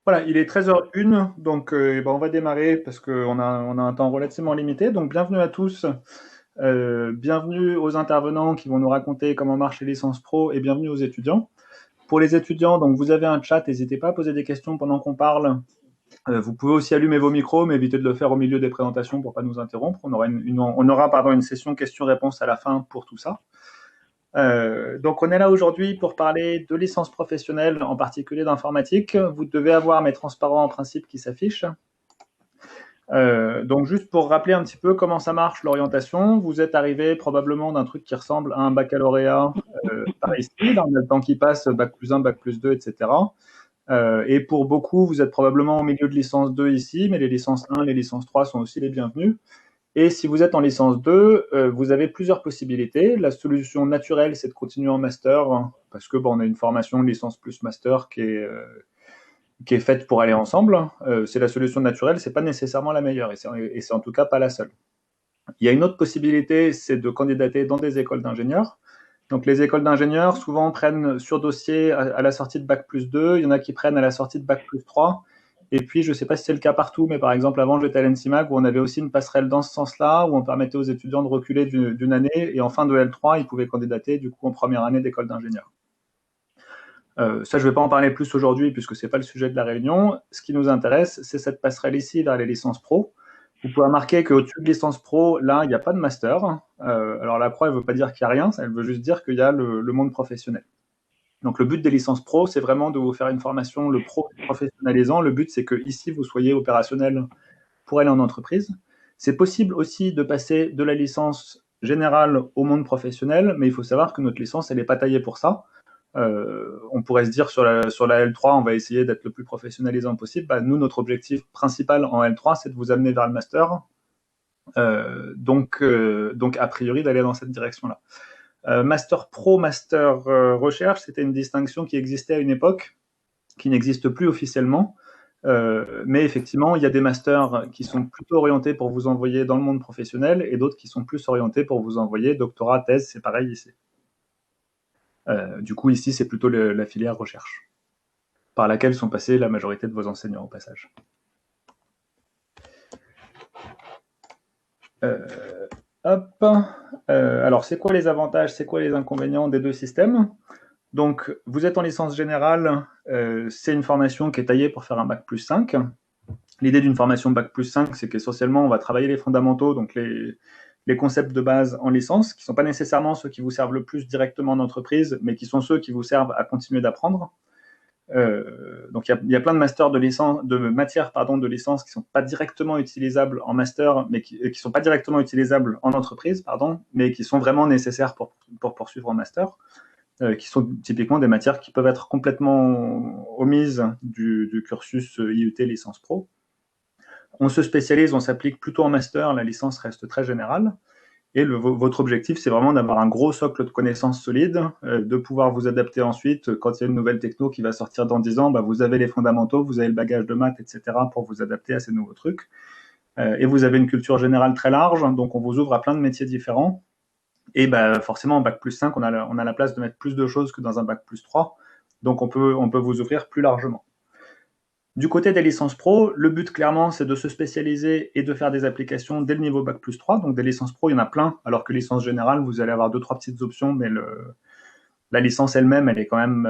Voilà, il est 13h01, donc on va démarrer parce qu'on a un temps relativement limité. Donc bienvenue à tous, bienvenue aux intervenants qui vont nous raconter comment marche les licences pro et bienvenue aux étudiants. Pour les étudiants, donc vous avez un chat, n'hésitez pas à poser des questions pendant qu'on parle. Vous pouvez aussi allumer vos micros, mais évitez de le faire au milieu des présentations pour ne pas nous interrompre. On aura une session questions-réponses à la fin pour tout ça. Donc on est là aujourd'hui pour parler de licence professionnelle, en particulier d'informatique. Vous devez avoir mes transparents en principe qui s'affichent. Donc juste pour rappeler un petit peu comment ça marche l'orientation, vous êtes arrivé probablement d'un truc qui ressemble à un baccalauréat par ici, dans le temps qui passe, bac+1, bac+2, etc. Et pour beaucoup, vous êtes probablement au milieu de licence 2 ici, mais les licences 1, les licences 3 sont aussi les bienvenues. Et si vous êtes en licence 2, vous avez plusieurs possibilités. La solution naturelle, c'est de continuer en master, parce que on a une formation licence plus master qui est faite pour aller ensemble. C'est la solution naturelle, c'est pas nécessairement la meilleure, et c'est en tout cas pas la seule. Il y a une autre possibilité, c'est de candidater dans des écoles d'ingénieurs. Donc les écoles d'ingénieurs, souvent, prennent sur dossier à la sortie de Bac+2, il y en a qui prennent à la sortie de Bac+3, et puis je ne sais pas si c'est le cas partout, mais par exemple, avant, j'étais à l'ENSIMAG, où on avait aussi une passerelle dans ce sens-là, où on permettait aux étudiants de reculer d'une année, et en fin de L3, ils pouvaient candidater, du coup, en première année d'école d'ingénieur. Ça, je ne vais pas en parler plus aujourd'hui, puisque ce n'est pas le sujet de la réunion. Ce qui nous intéresse, c'est cette passerelle ici vers les licences pro. Vous pouvez remarquer qu'au-dessus de licence pro, là, il n'y a pas de master. Alors la croix, elle ne veut pas dire qu'il n'y a rien, elle veut juste dire qu'il y a le monde professionnel. Donc le but des licences pro, c'est vraiment de vous faire une formation, le pro professionnalisant. Le but, c'est que ici, vous soyez opérationnel pour aller en entreprise. C'est possible aussi de passer de la licence générale au monde professionnel, mais il faut savoir que notre licence, elle n'est pas taillée pour ça. On pourrait se dire sur la L3, on va essayer d'être le plus professionnalisant possible. Nous, notre objectif principal en L3, c'est de vous amener vers le master. Donc, a priori, d'aller dans cette direction-là. Master pro, master recherche, c'était une distinction qui existait à une époque, qui n'existe plus officiellement. Mais effectivement, il y a des masters qui sont plutôt orientés pour vous envoyer dans le monde professionnel et d'autres qui sont plus orientés pour vous envoyer doctorat, thèse, c'est pareil ici. Du coup, ici, c'est plutôt la filière recherche, par laquelle sont passés la majorité de vos enseignants au passage. Hop. Alors, c'est quoi les avantages, c'est quoi les inconvénients des deux systèmes? Donc, vous êtes en licence générale, c'est une formation qui est taillée pour faire un bac+5. L'idée d'une formation bac+5, c'est qu'essentiellement, on va travailler les fondamentaux, donc les concepts de base en licence, qui ne sont pas nécessairement ceux qui vous servent le plus directement en entreprise, mais qui sont ceux qui vous servent à continuer d'apprendre. Donc il y a plein de masters de licence, de matières de licence qui ne sont pas directement utilisables en master, mais qui sont pas directement utilisables en entreprise, mais qui sont vraiment nécessaires pour poursuivre en master, qui sont typiquement des matières qui peuvent être complètement omises du cursus IUT licence pro. On se spécialise, on s'applique plutôt en master, la licence reste très générale. Et votre objectif, c'est vraiment d'avoir un gros socle de connaissances solides, de pouvoir vous adapter ensuite. Quand il y a une nouvelle techno qui va sortir dans 10 ans, vous avez les fondamentaux, vous avez le bagage de maths, etc. pour vous adapter à ces nouveaux trucs. Et vous avez une culture générale très large, donc on vous ouvre à plein de métiers différents. Et forcément, en bac+5, on a la place de mettre plus de choses que dans un bac+3. Donc on peut vous ouvrir plus largement. Du côté des licences pro, le but clairement, c'est de se spécialiser et de faire des applications dès le niveau bac+3. Donc des licences pro, il y en a plein, alors que licence générale, vous allez avoir 2-3 petites options, mais la licence elle-même, elle est quand même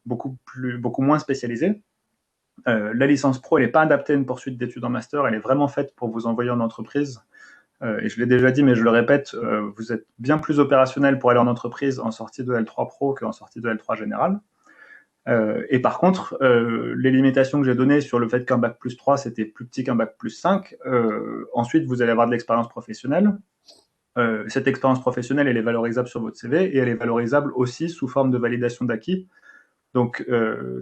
beaucoup moins spécialisée. La licence pro, elle n'est pas adaptée à une poursuite d'études en master, elle est vraiment faite pour vous envoyer en entreprise. Et je l'ai déjà dit, mais je le répète, vous êtes bien plus opérationnel pour aller en entreprise en sortie de L3 Pro qu'en sortie de L3 générale. Et par contre, les limitations que j'ai données sur le fait qu'un bac+3, c'était plus petit qu'un bac+5, ensuite, vous allez avoir de l'expérience professionnelle. Cette expérience professionnelle, elle est valorisable sur votre CV et elle est valorisable aussi sous forme de validation d'acquis. Donc,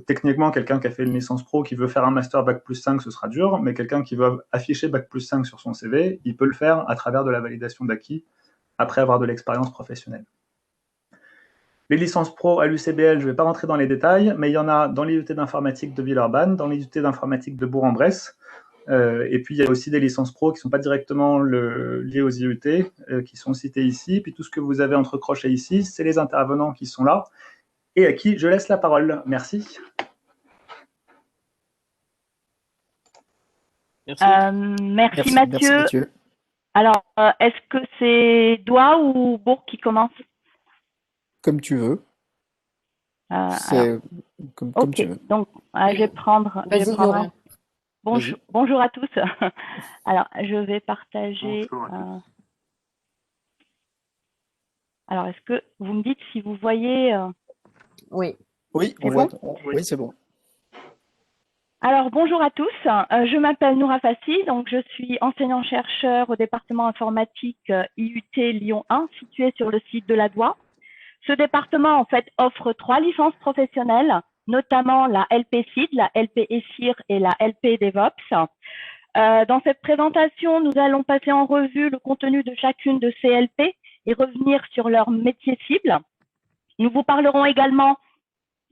techniquement, quelqu'un qui a fait une licence pro, qui veut faire un master bac+5, ce sera dur, mais quelqu'un qui veut afficher bac+5 sur son CV, il peut le faire à travers de la validation d'acquis, après avoir de l'expérience professionnelle. Les licences pro à l'UCBL, je ne vais pas rentrer dans les détails, mais il y en a dans l'IUT d'informatique de Villeurbanne, dans l'IUT d'informatique de Bourg-en-Bresse, et puis il y a aussi des licences pro qui ne sont pas directement liées aux IUT, qui sont citées ici. Puis tout ce que vous avez entre crochets ici, c'est les intervenants qui sont là, et à qui je laisse la parole. Merci. Merci. Merci Merci Mathieu. Mathieu. Alors, est-ce que c'est Doua ou Bourg qui commence? Comme tu veux. Alors, C'est comme tu ok. veux. Donc, je vais prendre Vas-y, Laurent. Bonjour, Vas-y. bonjour à tous. Alors, je vais partager. Alors, est-ce que vous me dites si vous voyez Oui. Oui, on C'est voit. bon? Oui, c'est bon. Alors, bonjour à tous. Je m'appelle Noura Fassi, donc je suis enseignant-chercheur au département informatique IUT Lyon 1, situé sur le site de la DOI. Ce département, en fait, offre 3 licences professionnelles, notamment la LP CID, la LP ESIR et la LP DevOps. Dans cette présentation, nous allons passer en revue le contenu de chacune de ces LP et revenir sur leur métier cible. Nous vous parlerons également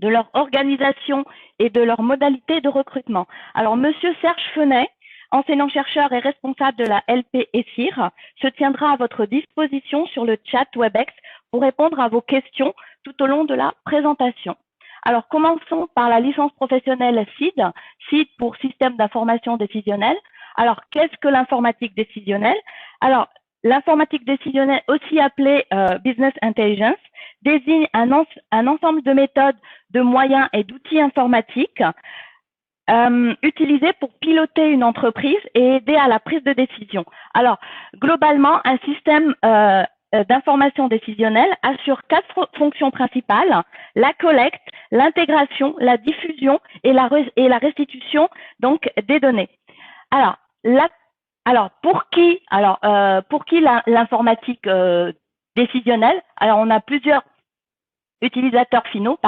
de leur organisation et de leurs modalités de recrutement. Alors, Monsieur Serge Fenet, enseignant-chercheur et responsable de la LP ESIR, se tiendra à votre disposition sur le chat WebEx pour répondre à vos questions tout au long de la présentation. Alors, commençons par la licence professionnelle CID, CID pour Système d'information décisionnelle. Alors, qu'est-ce que l'informatique décisionnelle? Alors, l'informatique décisionnelle, aussi appelée Business Intelligence, désigne un ensemble de méthodes, de moyens et d'outils informatiques utilisés pour piloter une entreprise et aider à la prise de décision. Alors, globalement, un système d'information décisionnelle assure 4 fonctions principales: la collecte, l'intégration, la diffusion et la restitution donc des données. Alors, pour qui l'informatique décisionnelle? Alors, on a plusieurs utilisateurs finaux,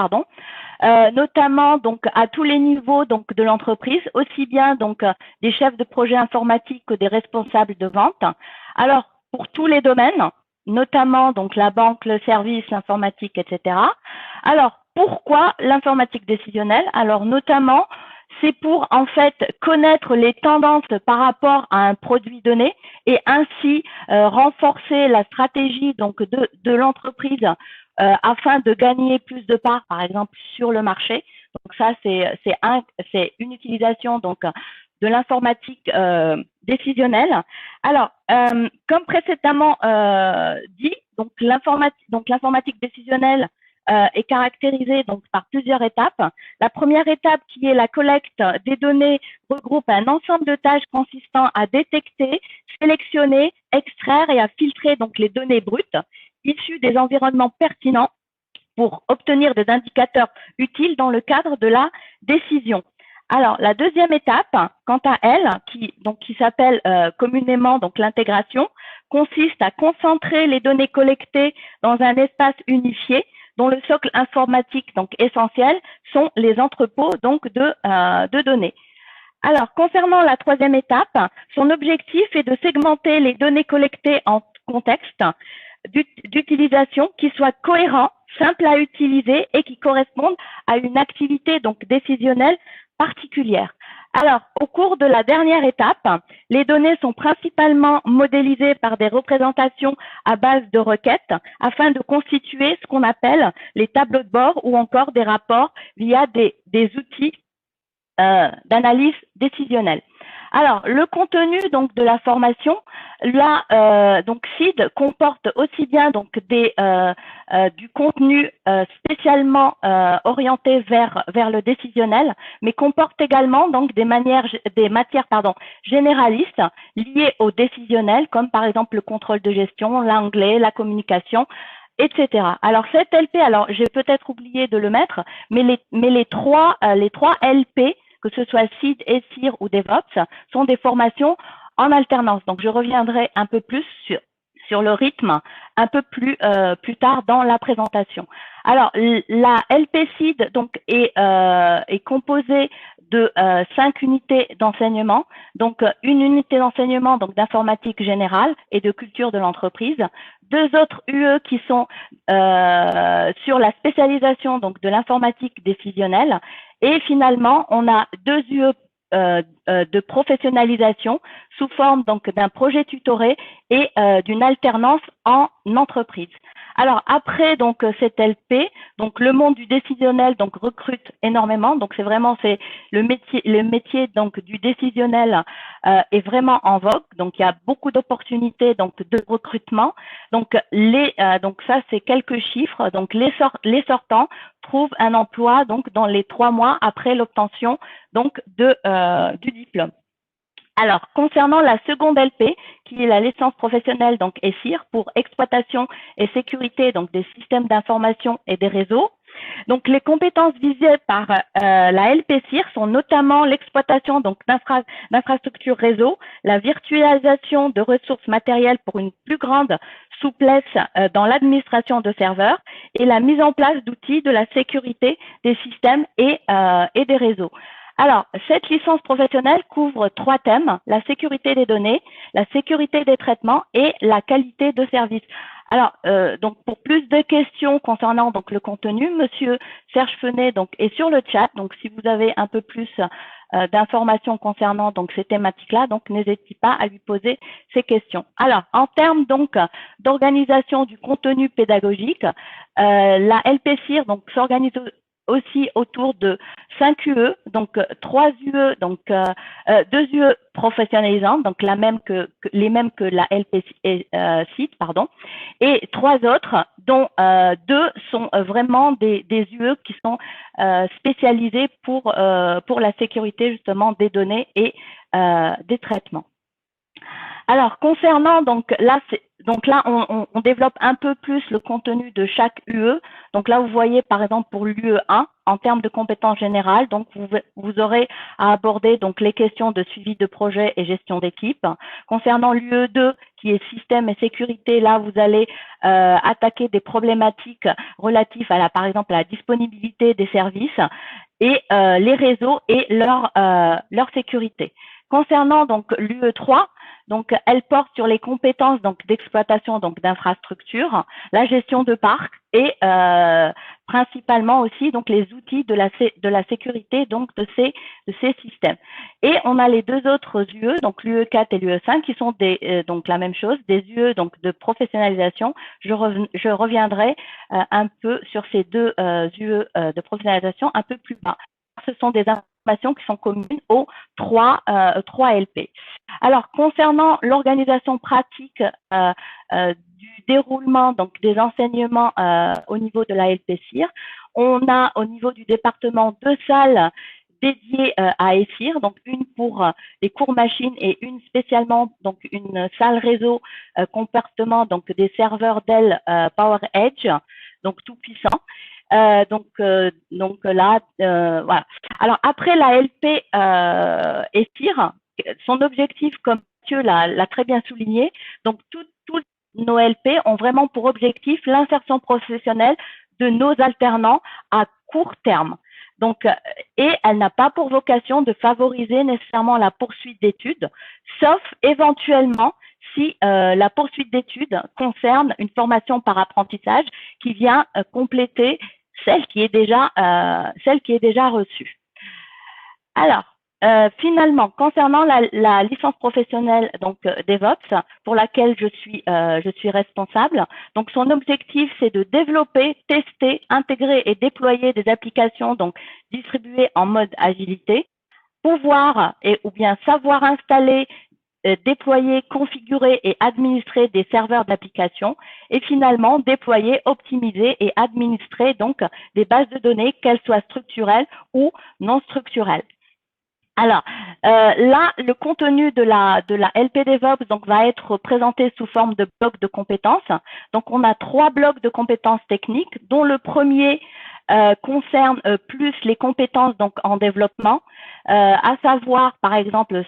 notamment donc à tous les niveaux donc de l'entreprise, aussi bien donc des chefs de projet informatique que des responsables de vente. Alors, pour tous les domaines, notamment donc la banque, le service, l'informatique, etc. Alors, pourquoi l'informatique décisionnelle? Alors, notamment, c'est pour en fait connaître les tendances par rapport à un produit donné et ainsi renforcer la stratégie donc de l'entreprise afin de gagner plus de parts, par exemple, sur le marché. Donc ça, c'est une utilisation donc de l'informatique décisionnelle. Alors, comme précédemment dit, donc l'informatique décisionnelle est caractérisée donc par plusieurs étapes. La première étape, qui est la collecte des données, regroupe un ensemble de tâches consistant à détecter, sélectionner, extraire et à filtrer donc les données brutes issues des environnements pertinents pour obtenir des indicateurs utiles dans le cadre de la décision. Alors, la deuxième étape, quant à elle, qui s'appelle communément donc l'intégration, consiste à concentrer les données collectées dans un espace unifié dont le socle informatique donc essentiel sont les entrepôts donc de données. Alors, concernant la troisième étape, son objectif est de segmenter les données collectées en contexte d'utilisation qui soit cohérent, simple à utiliser et qui correspondent à une activité donc décisionnelle particulière. Alors, au cours de la dernière étape, les données sont principalement modélisées par des représentations à base de requêtes afin de constituer ce qu'on appelle les tableaux de bord ou encore des rapports via des outils d'analyse décisionnelle. Alors, le contenu donc de la formation, là, donc CID comporte aussi bien donc du contenu spécialement orienté vers le décisionnel, mais comporte également donc des matières généralistes liées au décisionnel, comme par exemple le contrôle de gestion, l'anglais, la communication, etc. Alors cette LP, alors j'ai peut-être oublié de le mettre, mais les trois LP, que ce soit CID, ESIR ou DevOps, sont des formations en alternance. Donc, je reviendrai un peu plus sur le rythme un peu plus tard dans la présentation. Alors, la LP CID donc, est composée de 5 unités d'enseignement. Donc, une unité d'enseignement donc d'informatique générale et de culture de l'entreprise. 2 autres UE qui sont sur la spécialisation donc de l'informatique décisionnelle. Et finalement, on a 2 UE de professionnalisation sous forme donc d'un projet tutoré et d'une alternance en entreprise. Alors après donc cette LP, donc le monde du décisionnel donc recrute énormément. Donc c'est le métier donc du décisionnel est vraiment en vogue. Donc il y a beaucoup d'opportunités donc de recrutement. Donc donc ça c'est quelques chiffres. Donc les sortants trouvent un emploi donc dans les 3 mois après l'obtention donc du diplôme. Alors, concernant la seconde LP, qui est la licence professionnelle, donc ESIR, pour exploitation et sécurité donc des systèmes d'information et des réseaux. Donc, les compétences visées par la LP SIR sont notamment l'exploitation donc d'infrastructures réseau, la virtualisation de ressources matérielles pour une plus grande souplesse dans l'administration de serveurs et la mise en place d'outils de la sécurité des systèmes et des réseaux. Alors, cette licence professionnelle couvre 3 thèmes, la sécurité des données, la sécurité des traitements et la qualité de service. Alors, donc pour plus de questions concernant donc le contenu, Monsieur Serge Fenet donc est sur le chat. Donc, si vous avez un peu plus d'informations concernant donc ces thématiques-là, donc n'hésitez pas à lui poser ces questions. Alors, en termes donc d'organisation du contenu pédagogique, la LPCIR donc s'organise aussi autour de 5 UE, donc 3 UE, donc 2 UE professionnalisantes, donc les mêmes que la LP site, pardon, et 3 autres, dont 2 sont vraiment des UE qui sont spécialisés pour la sécurité justement des données et des traitements. Alors, concernant, donc là, on développe un peu plus le contenu de chaque UE. Donc là, vous voyez, par exemple, pour l'UE 1, en termes de compétences générales, donc vous aurez à aborder donc les questions de suivi de projet et gestion d'équipe. Concernant l'UE 2, qui est système et sécurité, là, vous allez attaquer des problématiques relatives à par exemple, à la disponibilité des services et les réseaux et leur sécurité. Concernant donc l'UE 3, donc elle porte sur les compétences donc d'exploitation donc d'infrastructures, la gestion de parcs et principalement aussi donc les outils de la sécurité donc de ces systèmes. Et on a les 2 autres UE, donc l'UE 4 et l'UE 5 qui sont donc la même chose, des UE donc de professionnalisation. Je reviendrai un peu sur ces 2 UE de professionnalisation un peu plus bas. Ce sont des informations qui sont communes aux 3 LP. Alors, concernant l'organisation pratique du déroulement donc des enseignements au niveau de la LPCIR, on a au niveau du département 2 salles dédiées à ESIR, donc une pour les cours machines et une spécialement donc une salle réseau comportement donc des serveurs Dell PowerEdge, donc tout puissant. Donc là, voilà. Alors après la LP ESIR, son objectif, comme Mathieu l'a très bien souligné, donc tous nos LP ont vraiment pour objectif l'insertion professionnelle de nos alternants à court terme. Donc, et elle n'a pas pour vocation de favoriser nécessairement la poursuite d'études, sauf éventuellement si la poursuite d'études concerne une formation par apprentissage qui vient compléter celle qui est déjà reçue. Alors, finalement, concernant la licence professionnelle donc DevOps, pour laquelle je suis responsable, donc son objectif c'est de développer, tester, intégrer et déployer des applications donc distribuées en mode agilité, pouvoir ou bien savoir installer, déployer, configurer et administrer des serveurs d'applications et finalement déployer, optimiser et administrer donc des bases de données, qu'elles soient structurelles ou non structurelles. Alors, là, le contenu de la LP DevOps donc, va être présenté sous forme de blocs de compétences. Donc, on a 3 blocs de compétences techniques, dont le premier concerne plus les compétences donc en développement, à savoir, par exemple,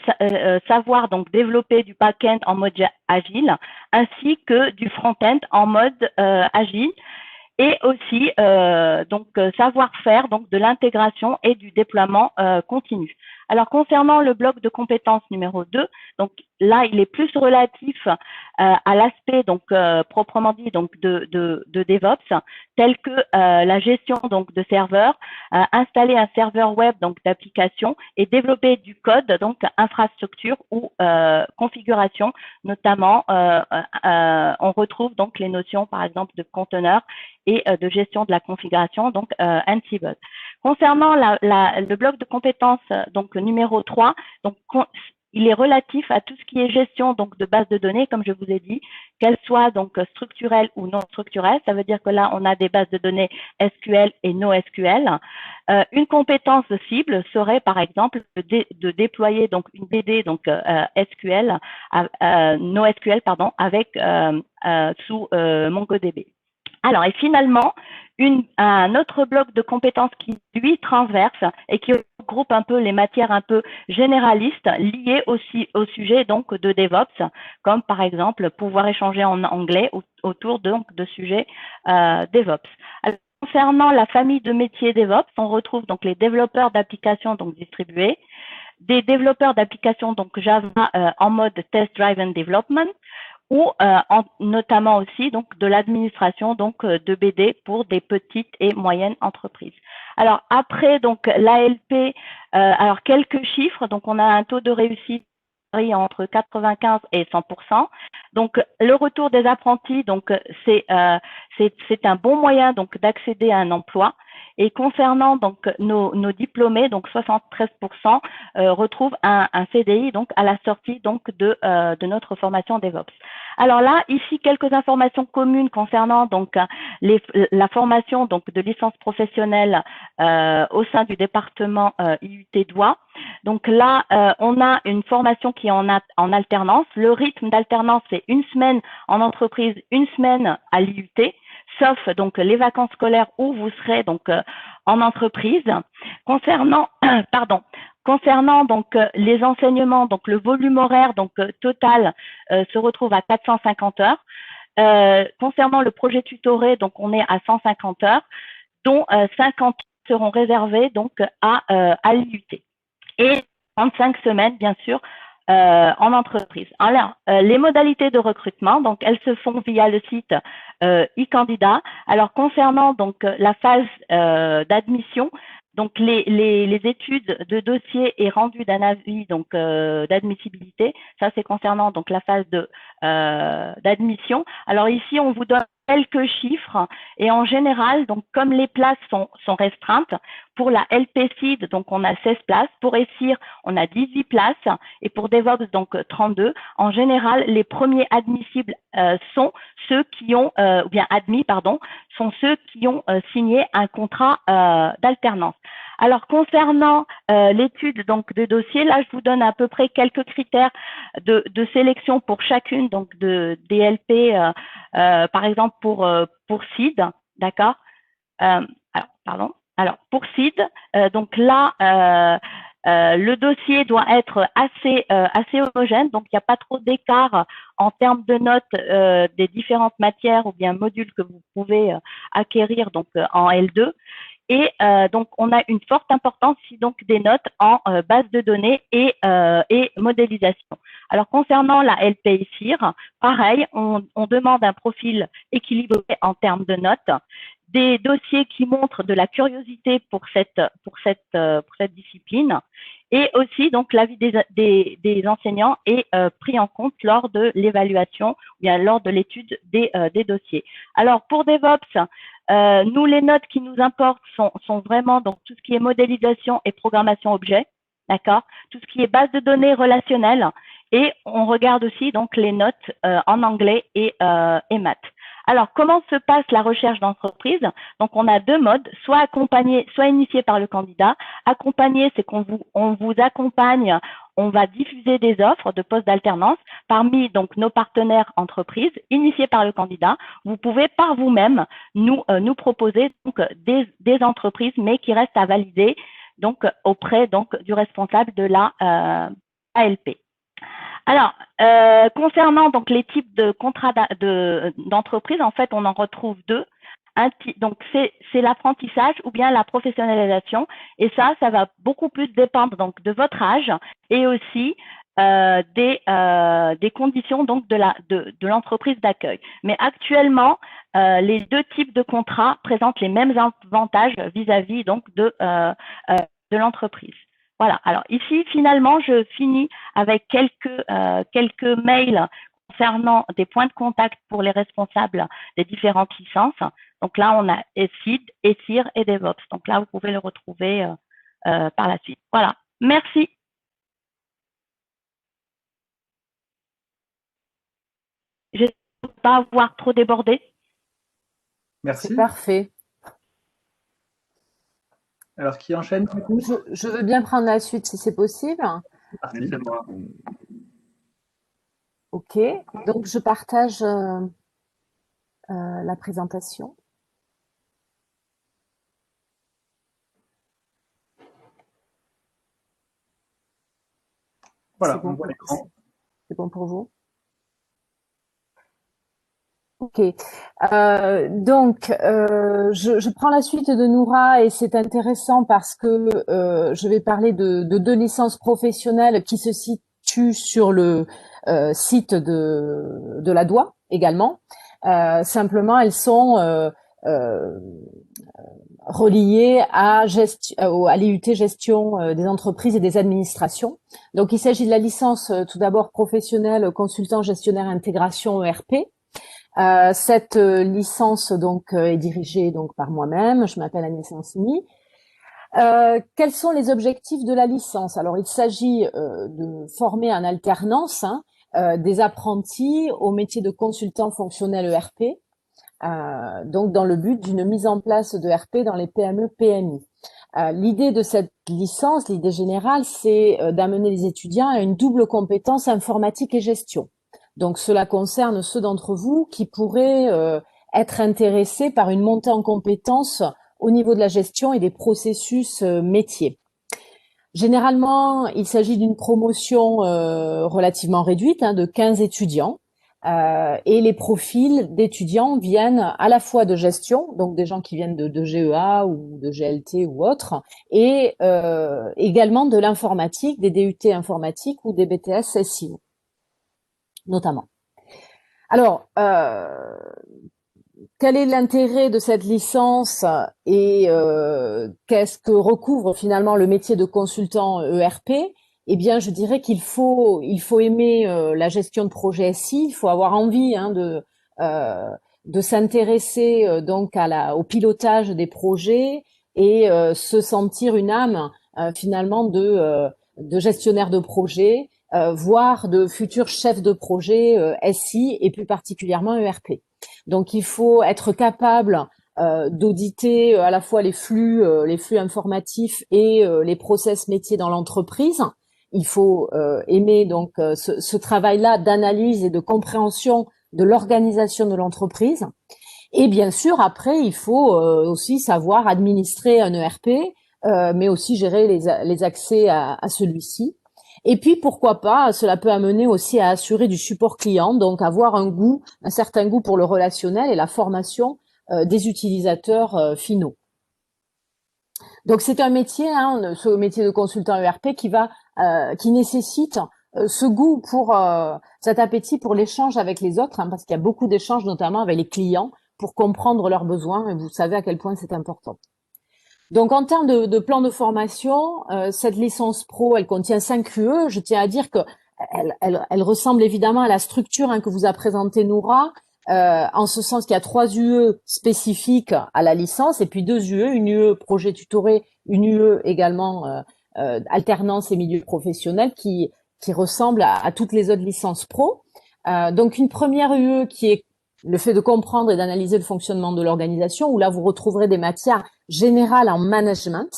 savoir donc développer du back-end en mode agile, ainsi que du front-end en mode agile. Et aussi savoir faire donc de l'intégration et du déploiement continu. Alors, concernant le bloc de compétences numéro 2, donc là, il est plus relatif à l'aspect donc proprement dit donc de DevOps, tel que la gestion donc de serveurs, installer un serveur web donc d'application et développer du code donc infrastructure ou configuration, notamment on retrouve donc les notions par exemple de conteneurs et de gestion de la configuration donc Ansible. Concernant le bloc de compétences donc numéro 3, donc il est relatif à tout ce qui est gestion donc de base de données, comme je vous ai dit, qu'elles soient donc structurelles ou non structurelles. Ça veut dire que là, on a des bases de données SQL et NoSQL. Une compétence cible serait, par exemple, de déployer donc une BD donc SQL, NoSQL pardon, avec sous MongoDB. Alors, et finalement, un autre bloc de compétences qui, lui, transverse et qui regroupe un peu les matières un peu généralistes liées aussi au sujet donc de DevOps, comme par exemple pouvoir échanger en anglais autour donc de sujets DevOps. Alors, concernant la famille de métiers DevOps, on retrouve donc les développeurs d'applications donc distribués, des développeurs d'applications donc Java en mode Test Driven Development, ou notamment aussi donc de l'administration donc de BD pour des petites et moyennes entreprises. Alors après donc l'ALP, alors quelques chiffres, donc on a un taux de réussite entre 95 et 100%. Donc le retour des apprentis, donc c'est un bon moyen donc d'accéder à un emploi. Et concernant donc nos diplômés, donc 73% retrouvent un CDI donc à la sortie donc de notre formation DevOps. Alors là, ici quelques informations communes concernant donc la formation donc de licence professionnelle au sein du département IUT Douai. Donc là, on a une formation qui est en alternance. Le rythme d'alternance, c'est une semaine en entreprise, une semaine à l'IUT, sauf donc les vacances scolaires où vous serez donc en entreprise. Concernant donc les enseignements, donc le volume horaire donc total se retrouve à 450 heures. Concernant le projet tutoré, donc on est à 150 heures, dont 50 seront réservées donc à l'IUT. Et 35 semaines, bien sûr, en entreprise. Alors, les modalités de recrutement, donc elles se font via le site e-candidat. Alors, concernant donc la phase d'admission, donc les études de dossier et rendu d'un avis donc d'admissibilité, ça c'est concernant donc la phase d'admission. Alors ici, on vous donne quelques chiffres et en général, donc comme les places sont restreintes, pour la LP-SID, donc on a 16 places, pour ESIR, on a 18 places et pour DevOps, donc 32. En général, les premiers admissibles sont ceux qui ont, ou bien admis, pardon, sont ceux qui ont signé un contrat d'alternance. Alors, concernant l'étude donc de dossier, là, je vous donne à peu près quelques critères de sélection pour chacune donc de DLP, par exemple pour SID, d'accord. Alors, pour SID, donc là, le dossier doit être assez homogène, donc il n'y a pas trop d'écart en termes de notes des différentes matières ou bien modules que vous pouvez acquérir donc en L2. Et donc, on a une forte importance donc des notes en base de données et modélisation. Alors, concernant la LP-SIR, pareil, on demande un profil équilibré en termes de notes, des dossiers qui montrent de la curiosité pour cette discipline, et aussi donc l'avis des enseignants est pris en compte lors de l'évaluation ou bien lors de l'étude des dossiers. Alors, pour DevOps, nous, les notes qui nous importent sont vraiment donc tout ce qui est modélisation et programmation objet, d'accord, tout ce qui est base de données relationnelle, et on regarde aussi donc les notes en anglais et maths. Alors, comment se passe la recherche d'entreprise? Donc, on a deux modes, soit accompagné, soit initié par le candidat. Accompagné, c'est qu'on vous accompagne, on va diffuser des offres de postes d'alternance parmi donc nos partenaires entreprises. Initié par le candidat, vous pouvez par vous-même nous proposer donc des entreprises, mais qui restent à valider donc auprès donc du responsable de la ALP. Alors, concernant donc les types de contrats d'entreprise, en fait, on en retrouve deux. donc c'est l'apprentissage ou bien la professionnalisation. Et ça va beaucoup plus dépendre donc de votre âge et aussi des conditions donc de l'entreprise d'accueil. Mais actuellement, les deux types de contrats présentent les mêmes avantages vis-à-vis donc de l'entreprise. Voilà. Alors ici, finalement, je finis avec quelques mails concernant des points de contact pour les responsables des différentes licences. Donc là, on a ESID, ESIR et DevOps. Donc là, vous pouvez le retrouver par la suite. Voilà. Merci. J'espère ne pas avoir trop débordé. Merci. C'est parfait. Alors, qui enchaîne du coup? Je veux bien prendre la suite si c'est possible. Merci, c'est moi. Ok, donc je partage la présentation. Voilà, bon, on voit l'écran. C'est bon pour vous? Ok, donc je prends la suite de Noura et c'est intéressant parce que je vais parler de deux licences professionnelles qui se situent sur le site de la DOI également. Simplement, elles sont reliées à l'IUT gestion des entreprises et des administrations. Donc, il s'agit de la licence tout d'abord professionnelle consultant gestionnaire intégration ERP. Cette licence donc est dirigée donc par moi-même. Je m'appelle Agnès Lancini. Quels sont les objectifs de la licence? Alors, il s'agit de former en alternance des apprentis au métier de consultant fonctionnel ERP, donc dans le but d'une mise en place de ERP dans les PME/PMI. L'idée de cette licence, l'idée générale, c'est d'amener les étudiants à une double compétence informatique et gestion. Donc, cela concerne ceux d'entre vous qui pourraient être intéressés par une montée en compétences au niveau de la gestion et des processus métiers. Généralement, il s'agit d'une promotion relativement réduite, de 15 étudiants. Et les profils d'étudiants viennent à la fois de gestion, donc des gens qui viennent de GEA ou de GLT ou autres, et également de l'informatique, des DUT informatiques ou des BTS SEO, notamment. Alors, quel est l'intérêt de cette licence et qu'est-ce que recouvre finalement le métier de consultant ERP? Eh bien, je dirais qu'il faut aimer la gestion de projet SI, il faut avoir envie de s'intéresser donc au pilotage des projets et se sentir une âme finalement de gestionnaire de projet, voire de futur chef de projet SI et plus particulièrement ERP. Donc, il faut être capable d'auditer à la fois les flux informatifs et les process métiers dans l'entreprise. Il faut aimer donc ce travail-là d'analyse et de compréhension de l'organisation de l'entreprise. Et bien sûr, après, il faut aussi savoir administrer un ERP, mais aussi gérer les accès à celui-ci. Et puis, pourquoi pas, cela peut amener aussi à assurer du support client, donc avoir un certain goût pour le relationnel et la formation des utilisateurs finaux. Donc, c'est un métier, ce métier de consultant ERP qui nécessite ce goût pour cet appétit pour l'échange avec les autres, parce qu'il y a beaucoup d'échanges, notamment avec les clients, pour comprendre leurs besoins, et vous savez à quel point c'est important. Donc, en termes de plan de formation, cette licence pro, elle contient 5 UE. Je tiens à dire que elle ressemble évidemment à la structure que vous a présentée Noura, en ce sens qu'il y a 3 UE spécifiques à la licence et puis 2 UE, une UE projet tutoré, une UE également alternance et milieu professionnel qui ressemble à toutes les autres licences pro. Donc, une première UE qui est le fait de comprendre et d'analyser le fonctionnement de l'organisation, où là, vous retrouverez des matières générales en management.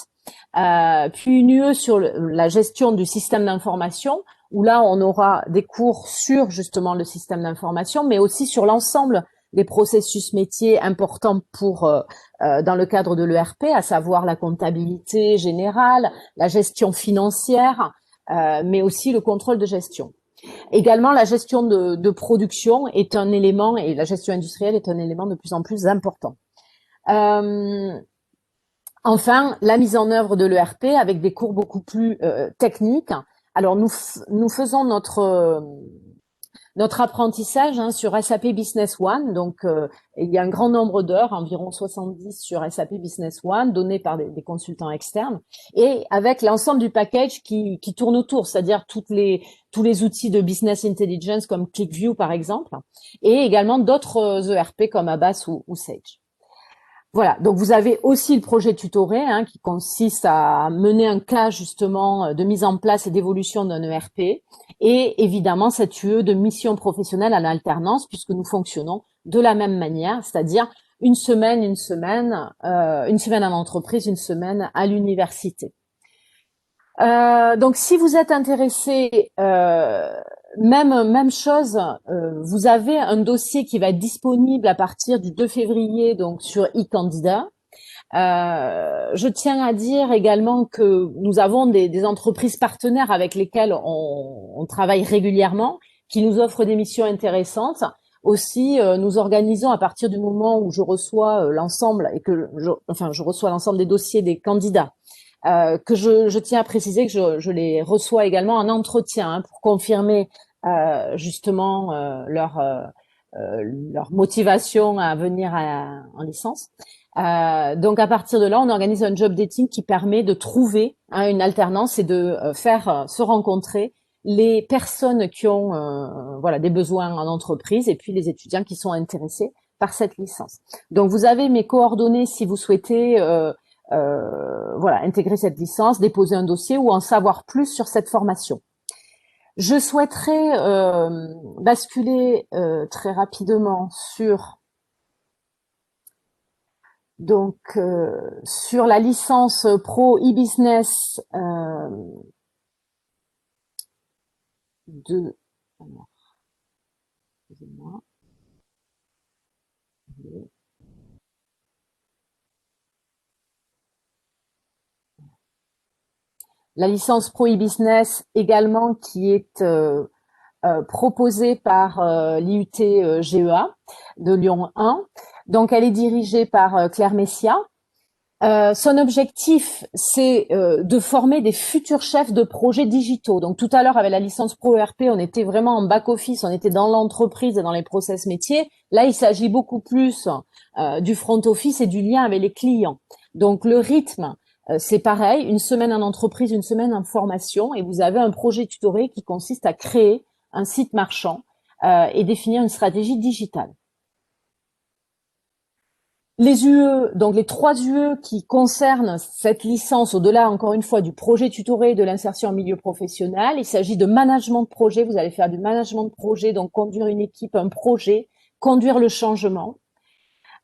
Puis une UE sur la gestion du système d'information, où là, on aura des cours sur justement le système d'information, mais aussi sur l'ensemble des processus métiers importants dans le cadre de l'ERP, à savoir la comptabilité générale, la gestion financière, mais aussi le contrôle de gestion. Également, la gestion de production est un élément, et la gestion industrielle est un élément de plus en plus important. Enfin, la mise en œuvre de l'ERP avec des cours beaucoup plus techniques. Alors, nous faisons notre apprentissage sur SAP Business One. Donc, il y a un grand nombre d'heures, environ 70 sur SAP Business One, données par des consultants externes, et avec l'ensemble du package qui tourne autour, c'est-à-dire tous les outils de business intelligence comme ClickView, par exemple, et également d'autres ERP comme Abbas ou Sage. Voilà, donc vous avez aussi le projet tutoré qui consiste à mener un cas justement de mise en place et d'évolution d'un ERP, et évidemment cette UE de mission professionnelle en alternance, puisque nous fonctionnons de la même manière, c'est-à-dire une semaine en entreprise, une semaine à l'université. Donc si vous êtes intéressé, même chose, vous avez un dossier qui va être disponible à partir du 2 février donc sur eCandidat. Je tiens à dire également que nous avons des entreprises partenaires avec lesquelles on travaille régulièrement, qui nous offrent des missions intéressantes. Aussi, nous organisons à partir du moment où je reçois l'ensemble et que je reçois l'ensemble des dossiers des candidats. Que je tiens à préciser que je les reçois également en entretien pour confirmer justement leur motivation à venir en licence. Donc à partir de là, on organise un job dating qui permet de trouver une alternance et de faire se rencontrer les personnes qui ont des besoins en entreprise et puis les étudiants qui sont intéressés par cette licence. Donc vous avez mes coordonnées si vous souhaitez intégrer cette licence, déposer un dossier ou en savoir plus sur cette formation. Je souhaiterais basculer très rapidement sur la licence pro e-business de excusez-moi. La licence Pro e-business également qui est proposée par l'IUT GEA de Lyon 1. Donc, elle est dirigée par Claire Messia. Son objectif, c'est de former des futurs chefs de projets digitaux. Donc, tout à l'heure, avec la licence Pro ERP, on était vraiment en back-office, on était dans l'entreprise et dans les process métiers. Là, il s'agit beaucoup plus du front-office et du lien avec les clients. Donc, le rythme, c'est pareil, une semaine en entreprise, une semaine en formation, et vous avez un projet tutoré qui consiste à créer un site marchand et définir une stratégie digitale. Les UE, donc les 3 UE qui concernent cette licence, au-delà encore une fois du projet tutoré et de l'insertion en milieu professionnel, il s'agit de management de projet. Vous allez faire du management de projet, donc conduire une équipe, un projet, conduire le changement.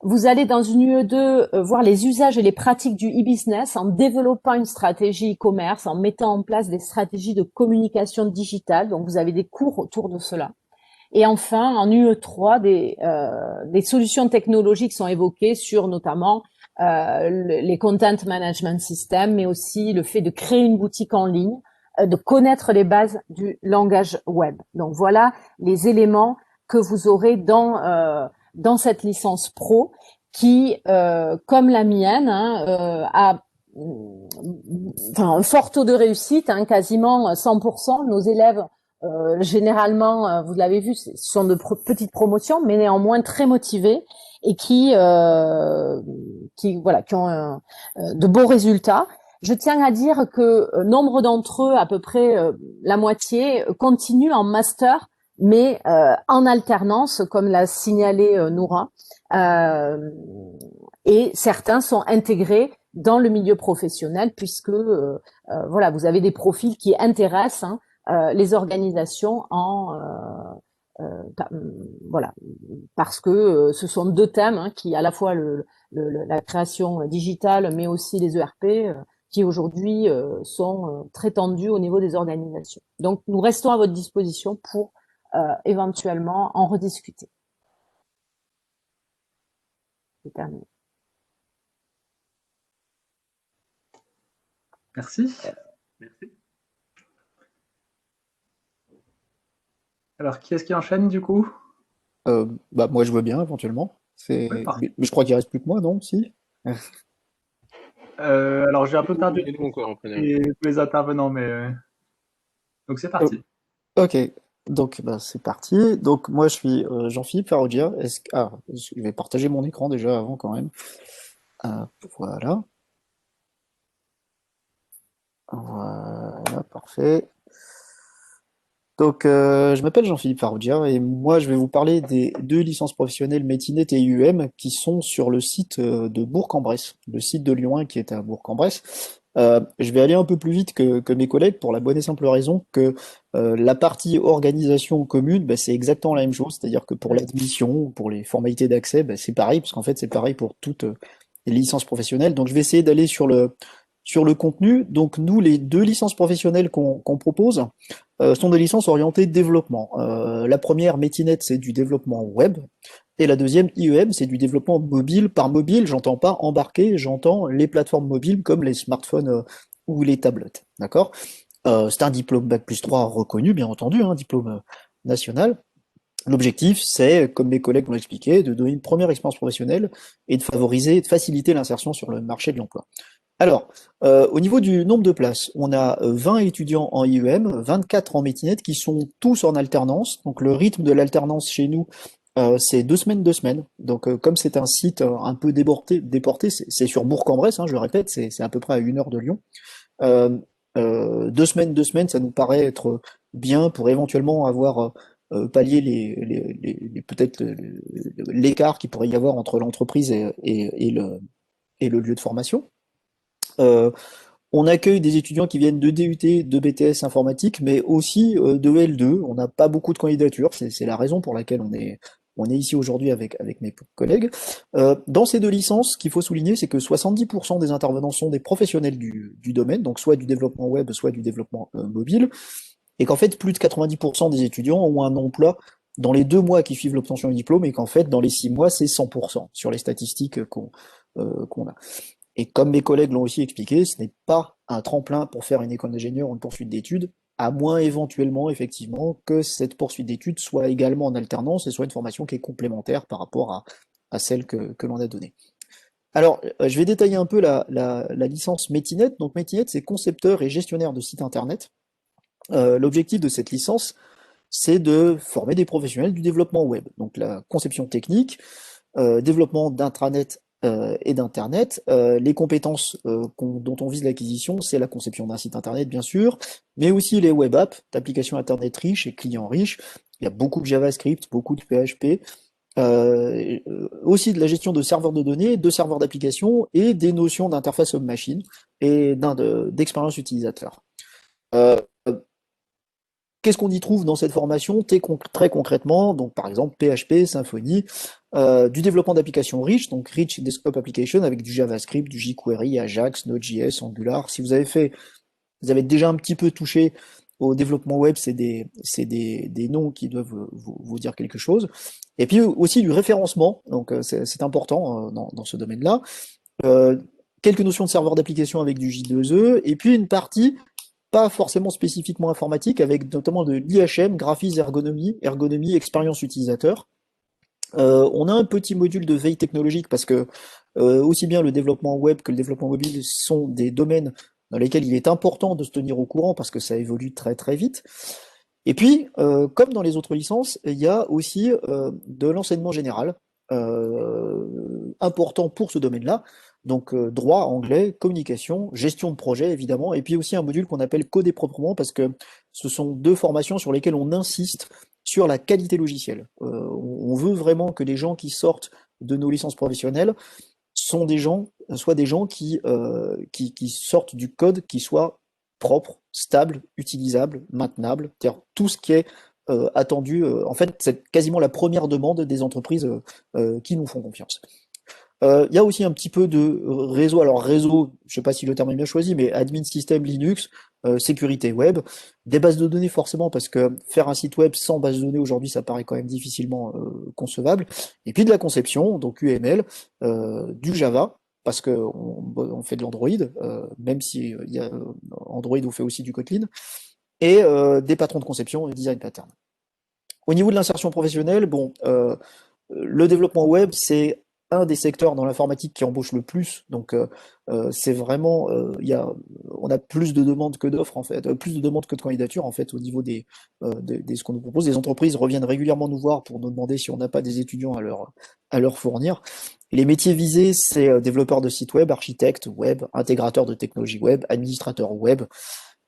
Vous allez dans une UE2 voir les usages et les pratiques du e-business en développant une stratégie e-commerce, en mettant en place des stratégies de communication digitale. Donc vous avez des cours autour de cela. Et enfin, en UE3, des solutions technologiques sont évoquées sur notamment les content management systems, mais aussi le fait de créer une boutique en ligne, de connaître les bases du langage web. Donc voilà les éléments que vous aurez dans cette licence pro qui, comme la mienne, a un fort taux de réussite, quasiment 100%. Nos élèves généralement, vous l'avez vu, ce sont de petites promotions, mais néanmoins très motivés et qui ont de beaux résultats. Je tiens à dire que nombre d'entre eux, à peu près la moitié, continuent en master, mais en alternance, comme l'a signalé Noura. Et certains sont intégrés dans le milieu professionnel, puisque vous avez des profils qui intéressent les organisations parce que ce sont 2 thèmes qui, à la fois la création digitale, mais aussi les ERP, qui aujourd'hui sont très tendus au niveau des organisations. Donc, nous restons à votre disposition pour éventuellement en rediscuter. C'est terminé. Merci. Alors, qui est-ce qui enchaîne du coup? Moi, je veux bien, éventuellement. Ouais, parfait. Mais je crois qu'il reste plus que moi, non? Si? Alors, j'ai un peu perdu Et nous encore après. tous les intervenants, mais donc c'est Oh, parti. ok, donc bah, c'est parti. Donc moi je suis Jean-Philippe Faraudia. Je vais partager mon écran déjà avant quand même. Euh, voilà, voilà, parfait. Donc je m'appelle Jean-Philippe Faraudia et moi je vais vous parler des deux licences professionnelles Métinet et IUM qui sont sur le site de Bourg-en-Bresse, le site de Lyon 1 qui est à Bourg-en-Bresse. Je vais aller un peu plus vite que mes collègues pour la bonne et simple raison que la partie organisation commune, bah, c'est exactement la même chose, c'est-à-dire que pour l'admission, pour les formalités d'accès, bah, c'est pareil, parce qu'en fait c'est pareil pour toutes les licences professionnelles. Donc je vais essayer d'aller sur le contenu. Donc nous, les deux licences professionnelles qu'on propose sont des licences orientées développement. La première, Métinet, c'est du développement web. Et la deuxième, IEM, c'est du développement mobile. Par mobile, j'entends pas embarqué, j'entends les plateformes mobiles comme les smartphones ou les tablettes. D'accord? C'est un diplôme Bac+3 reconnu, bien entendu, un diplôme national. L'objectif, c'est, comme mes collègues l'ont expliqué, de donner une première expérience professionnelle et de favoriser, de faciliter l'insertion sur le marché de l'emploi. Alors, au niveau du nombre de places, on a 20 étudiants en IEM, 24 en métinette qui sont tous en alternance. Donc le rythme de l'alternance chez nous, c'est 2 semaines, 2 semaines. Donc comme c'est un site un peu déporté, c'est sur Bourg-en-Bresse, hein, je le répète, c'est à peu près à 1 heure de Lyon. Euh, 2 semaines, 2 semaines, ça nous paraît être bien pour éventuellement avoir pallier peut-être l'écart qu'il pourrait y avoir entre l'entreprise et le lieu de formation. Euh, on accueille des étudiants qui viennent de DUT, de BTS informatique, mais aussi de L2. On n'a pas beaucoup de candidatures, c'est la raison pour laquelle on est ici aujourd'hui avec mes collègues. Dans ces deux licences, ce qu'il faut souligner, c'est que 70% des intervenants sont des professionnels du domaine, donc soit du développement web, soit du développement mobile, et qu'en fait, plus de 90% des étudiants ont un emploi dans les 2 mois qui suivent l'obtention du diplôme, et qu'en fait, dans les 6 mois, c'est 100% sur les statistiques qu'on a. Et comme mes collègues l'ont aussi expliqué, ce n'est pas un tremplin pour faire une école d'ingénieur ou une poursuite d'études, à moins éventuellement, effectivement, que cette poursuite d'études soit également en alternance et soit une formation qui est complémentaire par rapport à celle que l'on a donnée. Alors, je vais détailler un peu la licence Métinet. Donc, Métinet, c'est concepteur et gestionnaire de sites internet. L'objectif de cette licence, c'est de former des professionnels du développement web. Donc, la conception technique, développement d'intranet et d'internet. Les compétences dont on vise l'acquisition, c'est la conception d'un site internet, bien sûr, mais aussi les web apps, d'applications internet riches et clients riches. Il y a beaucoup de JavaScript, beaucoup de PHP, aussi de la gestion de serveurs de données, de serveurs d'applications et des notions d'interface homme-machine et d'expérience utilisateur. Euh, Qu'est-ce qu'on y trouve dans cette formation très concrètement? Donc, par exemple, PHP, Symfony, du développement d'applications riches, donc Rich Desktop Application avec du JavaScript, du jQuery, Ajax, Node.js, Angular. Si vous avez déjà un petit peu touché au développement web, c'est des noms qui doivent vous dire quelque chose. Et puis aussi du référencement, donc c'est important dans ce domaine-là. Euh, Quelques notions de serveur d'application avec du J2E, et puis une partie pas forcément spécifiquement informatique, avec notamment de l'IHM, graphisme, ergonomie, expérience utilisateur. On a un petit module de veille technologique parce que aussi bien le développement web que le développement mobile sont des domaines dans lesquels il est important de se tenir au courant parce que ça évolue très très vite. Et puis, comme dans les autres licences, il y a aussi de l'enseignement général, important pour ce domaine-là. Donc droit, anglais, communication, gestion de projet évidemment, et puis aussi un module qu'on appelle coder proprement parce que ce sont deux formations sur lesquelles on insiste sur la qualité logicielle. On veut vraiment que les gens qui sortent de nos licences professionnelles soient des gens qui sortent du code qui soit propre, stable, utilisable, maintenable, c'est-à-dire tout ce qui est attendu. En fait, c'est quasiment la première demande des entreprises qui nous font confiance. Il y a aussi un petit peu de réseau. Alors réseau, je ne sais pas si le terme est bien choisi, mais admin système Linux, sécurité web, des bases de données forcément, parce que faire un site web sans base de données aujourd'hui, ça paraît quand même difficilement concevable. Et puis de la conception, donc UML, du Java, parce que on fait de l'Android, même si il y a Android, on fait aussi du Kotlin, et des patrons de conception et design pattern. Au niveau de l'insertion professionnelle, bon, le développement web, c'est un des secteurs dans l'informatique qui embauche le plus. Donc, c'est vraiment, on a plus de demandes que d'offres en fait, plus de demandes que de candidatures en fait au niveau ce qu'on nous propose. Les entreprises reviennent régulièrement nous voir pour nous demander si on n'a pas des étudiants à leur fournir. Les métiers visés, c'est développeur de site web, architecte web, intégrateur de technologie web, administrateur web.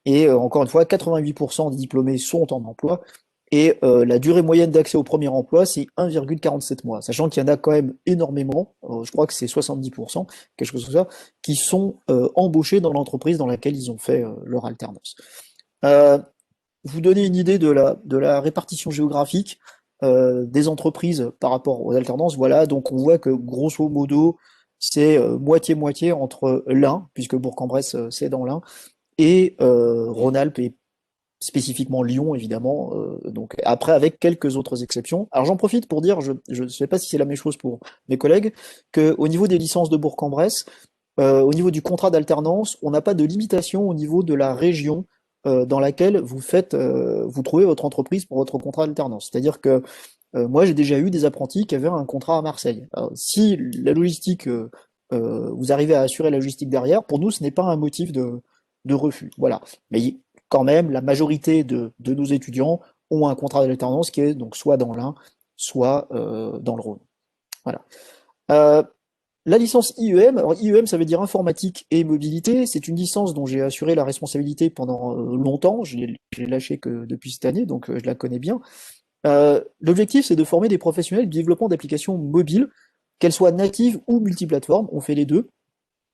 Et encore une fois, 88% des diplômés sont en emploi. Et la durée moyenne d'accès au premier emploi, c'est 1,47 mois. Sachant qu'il y en a quand même énormément, je crois que c'est 70%, quelque chose comme ça, qui sont embauchés dans l'entreprise dans laquelle ils ont fait leur alternance. Vous donner une idée de la répartition géographique des entreprises par rapport aux alternances. Voilà, donc on voit que grosso modo, c'est moitié-moitié entre l'Ain, puisque Bourg-en-Bresse, c'est dans l'Ain, et Rhône-Alpes et spécifiquement Lyon, évidemment. Donc après, avec quelques autres exceptions. Alors j'en profite pour dire, je ne sais pas si c'est la même chose pour mes collègues, qu'au niveau des licences de Bourg-en-Bresse, au niveau du contrat d'alternance, on n'a pas de limitation au niveau de la région dans laquelle vous trouvez votre entreprise pour votre contrat d'alternance. C'est-à-dire que moi, j'ai déjà eu des apprentis qui avaient un contrat à Marseille. Alors, si la logistique, vous arrivez à assurer la logistique derrière, pour nous, ce n'est pas un motif de refus. Voilà. Mais quand même, la majorité de nos étudiants ont un contrat d'alternance qui est donc soit dans l'Ain, soit dans le Rhône. Voilà. La licence IEM, alors IEM ça veut dire informatique et mobilité, c'est une licence dont j'ai assuré la responsabilité pendant longtemps, je l'ai lâchée que depuis cette année, donc je la connais bien. L'objectif c'est de former des professionnels du développement d'applications mobiles, qu'elles soient natives ou multiplateformes, on fait les deux.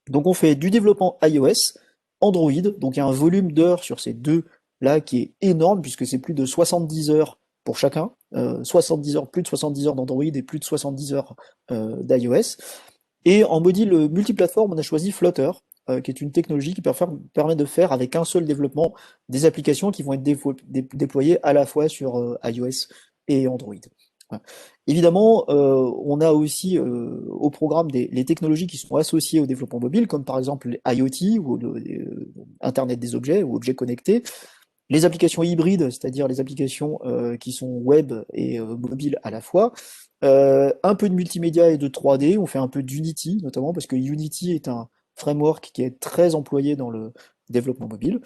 Donc on fait du développement iOS, Android, donc il y a un volume d'heures sur ces deux là qui est énorme puisque c'est plus de 70 heures pour chacun, 70 heures, plus de 70 heures d'Android et plus de 70 heures d'iOS. Et en module multiplateforme, on a choisi Flutter, qui est une technologie qui permet de faire avec un seul développement des applications qui vont être déployées à la fois sur iOS et Android. Voilà. Évidemment, on a aussi au programme les technologies qui sont associées au développement mobile, comme par exemple IoT ou Internet des objets ou objets connectés. Les applications hybrides, c'est-à-dire les applications qui sont web et mobiles à la fois. Un peu de multimédia et de 3D, on fait un peu d'Unity notamment, parce que Unity est un framework qui est très employé dans le développement mobile.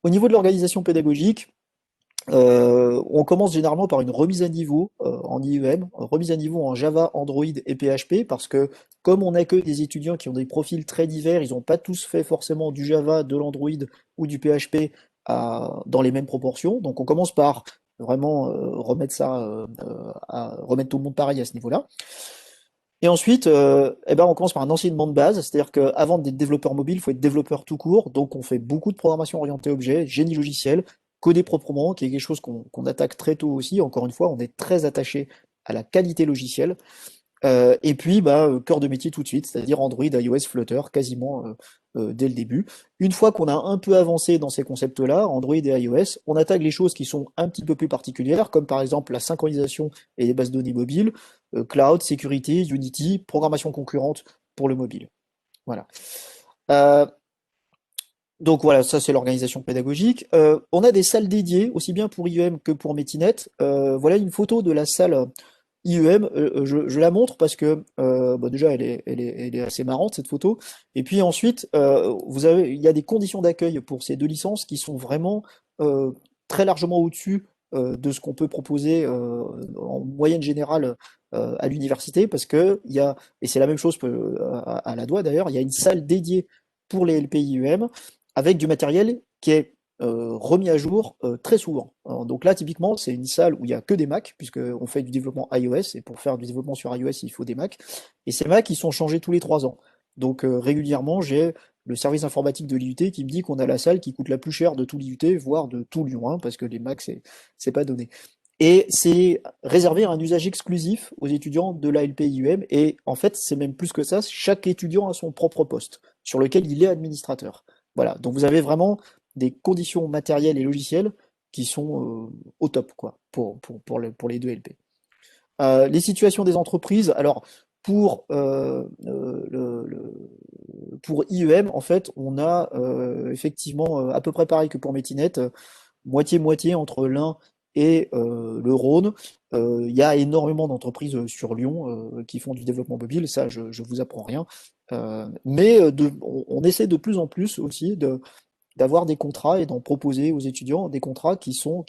Au niveau de l'organisation pédagogique, on commence généralement par une remise à niveau en IEM, remise à niveau en Java, Android et PHP, parce que comme on n'a que des étudiants qui ont des profils très divers, ils n'ont pas tous fait forcément du Java, de l'Android ou du PHP dans les mêmes proportions. Donc on commence par vraiment remettre tout le monde pareil à ce niveau-là. Et ensuite, on commence par un enseignement de base, c'est-à-dire qu'avant d'être développeur mobile, il faut être développeur tout court. Donc on fait beaucoup de programmation orientée objet, génie logiciel, coder proprement, qui est quelque chose qu'on attaque très tôt aussi. Encore une fois, on est très attaché à la qualité logicielle. Et puis, cœur de métier tout de suite, c'est-à-dire Android, iOS, Flutter, quasiment dès le début. Une fois qu'on a un peu avancé dans ces concepts-là, Android et iOS, on attaque les choses qui sont un petit peu plus particulières, comme par exemple la synchronisation et les bases de données mobiles, cloud, sécurité, Unity, programmation concurrente pour le mobile. Voilà. Donc voilà, ça c'est l'organisation pédagogique. On a des salles dédiées, aussi bien pour IEM que pour Métinet. Voilà une photo de la salle IEM, je la montre parce que déjà elle est assez marrante cette photo. Et puis ensuite, il y a des conditions d'accueil pour ces deux licences qui sont vraiment très largement au-dessus de ce qu'on peut proposer en moyenne générale à l'université, parce que et c'est la même chose à la DOI d'ailleurs, il y a une salle dédiée pour les LP IEM avec du matériel qui est remis à jour très souvent. Alors, donc là, typiquement, c'est une salle où il n'y a que des Mac, puisqu'on fait du développement iOS, et pour faire du développement sur iOS, il faut des Mac. Et ces Mac, ils sont changés tous les 3 ans. Donc régulièrement, j'ai le service informatique de l'IUT qui me dit qu'on a la salle qui coûte la plus chère de tout l'IUT, voire de tout Lyon 1, parce que les Mac, c'est pas donné. Et c'est réservé à un usage exclusif aux étudiants de l'ALP-IUM, et en fait, c'est même plus que ça, chaque étudiant a son propre poste, sur lequel il est administrateur. Voilà, donc vous avez vraiment des conditions matérielles et logicielles qui sont au top quoi, pour les deux LP. Les situations des entreprises, alors pour, pour IEM, en fait, on a effectivement à peu près pareil que pour Métinet, moitié-moitié entre l'Ain et le Rhône. Il y a énormément d'entreprises sur Lyon qui font du développement mobile, ça je vous apprends rien. Mais on essaie de plus en plus aussi d'avoir des contrats et d'en proposer aux étudiants des contrats qui seront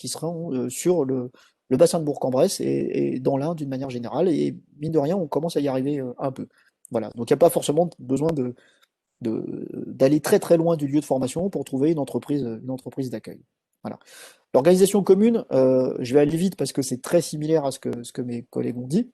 sur le bassin de Bourg-en-Bresse et dans l'Ain d'une manière générale. Et mine de rien, on commence à y arriver un peu. Voilà. Donc il n'y a pas forcément besoin d'aller très très loin du lieu de formation pour trouver une entreprise d'accueil. Voilà. L'organisation commune, je vais aller vite parce que c'est très similaire à ce que mes collègues ont dit.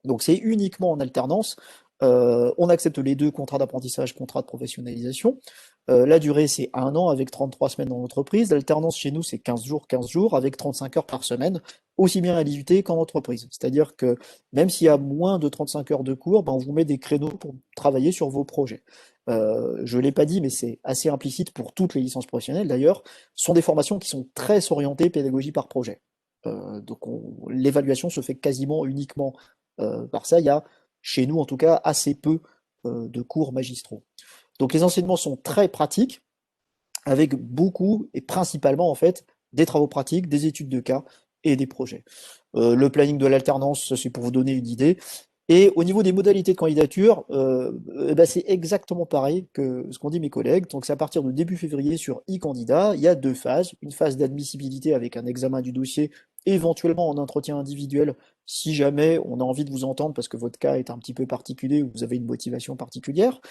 Donc c'est uniquement en alternance. On accepte les deux, contrats d'apprentissage, contrat de professionnalisation. La durée, c'est 1 an avec 33 semaines dans l'entreprise. L'alternance chez nous, c'est 15 jours avec 35 heures par semaine, aussi bien à l'IUT qu'en entreprise. C'est-à-dire que même s'il y a moins de 35 heures de cours, ben, on vous met des créneaux pour travailler sur vos projets. Je ne l'ai pas dit, mais c'est assez implicite pour toutes les licences professionnelles d'ailleurs, ce sont des formations qui sont très orientées pédagogie par projet. Donc l'évaluation se fait quasiment uniquement par ça. Il y a, chez nous en tout cas, assez peu de cours magistraux. Donc les enseignements sont très pratiques, avec beaucoup et principalement en fait des travaux pratiques, des études de cas et des projets. Le planning de l'alternance, c'est pour vous donner une idée. Et au niveau des modalités de candidature, ben c'est exactement pareil que ce qu'ont dit mes collègues. Donc c'est à partir de début février sur e-candidat, il y a 2 phases. Une phase d'admissibilité avec un examen du dossier, éventuellement en entretien individuel, si jamais on a envie de vous entendre parce que votre cas est un petit peu particulier ou vous avez une motivation particulière.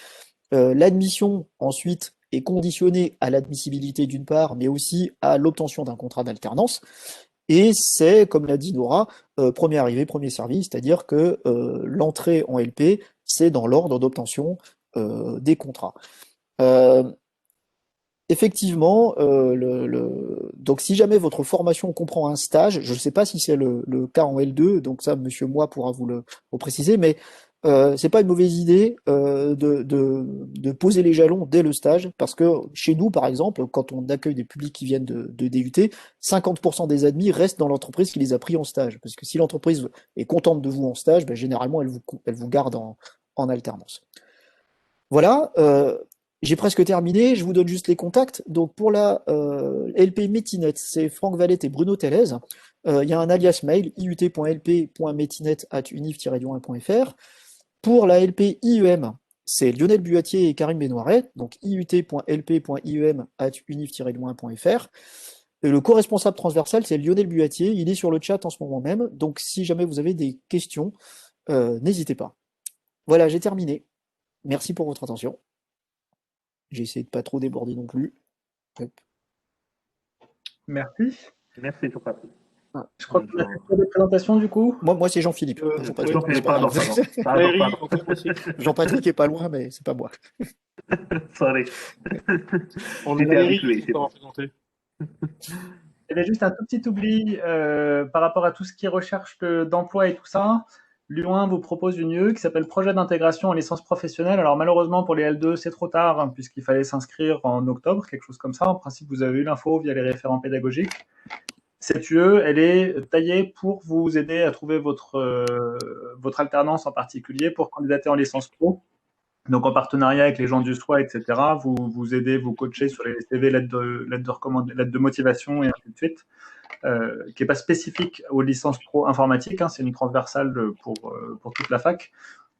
L'admission, ensuite, est conditionnée à l'admissibilité d'une part, mais aussi à l'obtention d'un contrat d'alternance. Et c'est, comme l'a dit Nora, premier arrivé, premier servi, c'est-à-dire que l'entrée en LP, c'est dans l'ordre d'obtention des contrats. Euh, Effectivement, donc si jamais votre formation comprend un stage, je ne sais pas si c'est le cas en L2, donc ça, Monsieur Moi pourra vous préciser, mais c'est pas une mauvaise idée de poser les jalons dès le stage, parce que chez nous, par exemple, quand on accueille des publics qui viennent de DUT, 50% des admis restent dans l'entreprise qui les a pris en stage, parce que si l'entreprise est contente de vous en stage, ben, généralement elle vous garde en alternance. Voilà, j'ai presque terminé, je vous donne juste les contacts. Donc pour la LP Métinette, c'est Franck Valette et Bruno Tellez. Il y a un alias mail, iut.lp.métinette@unif-lyon1.fr. Pour la LP IEM, c'est Lionel Buatier et Karim Benoiret, donc iut.lp.iem@unif-lyon1.fr. Et le co-responsable transversal, c'est Lionel Buatier, il est sur le chat en ce moment même, donc si jamais vous avez des questions, n'hésitez pas. Voilà, j'ai terminé. Merci pour votre attention. J'ai essayé de pas trop déborder non plus. Hop. Merci. Merci, Topaz. Ah. Je crois qu'on a fait pour des présentations du coup. Moi c'est Jean-Philippe. Jean-Philippe, pardon. Jean-Patrick est pas loin, mais c'est pas moi. Sorry. On J'étais a habitué, c'est bon. présenté. Il y avait juste un tout petit oubli par rapport à tout ce qui est recherche d'emploi et tout ça. Lyon 1 vous propose une UE qui s'appelle Projet d'intégration en licence professionnelle. Alors malheureusement pour les L2 c'est trop tard hein, puisqu'il fallait s'inscrire en octobre, quelque chose comme ça. En principe vous avez eu l'info via les référents pédagogiques. Cette UE, elle est taillée pour vous aider à trouver votre alternance en particulier pour candidater en licence pro. Donc en partenariat avec les gens du SOI, etc., vous aidez, vous coachez sur les CV, lettres de motivation et ainsi de suite, qui n'est pas spécifique aux licences pro informatique, hein, c'est une transversale pour toute la fac.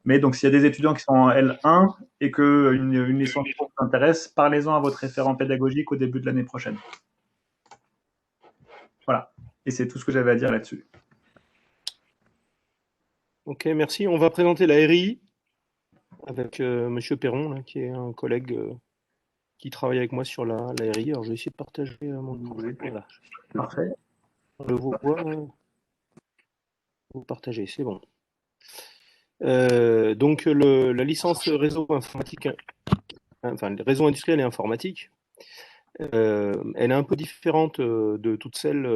Mais donc s'il y a des étudiants qui sont en L1 et qu'une licence pro vous intéresse, parlez-en à votre référent pédagogique au début de l'année prochaine. Voilà, et c'est tout ce que j'avais à dire là-dessus. Ok, merci. On va présenter la RI avec Monsieur Perron, là, qui est un collègue qui travaille avec moi sur la RI. Alors je vais essayer de partager mon écran. Voilà. Parfait. On le voit. Vous partagez, c'est bon. Donc la licence réseau informatique, enfin réseau industriel et informatique, elle est un peu différente de toutes celles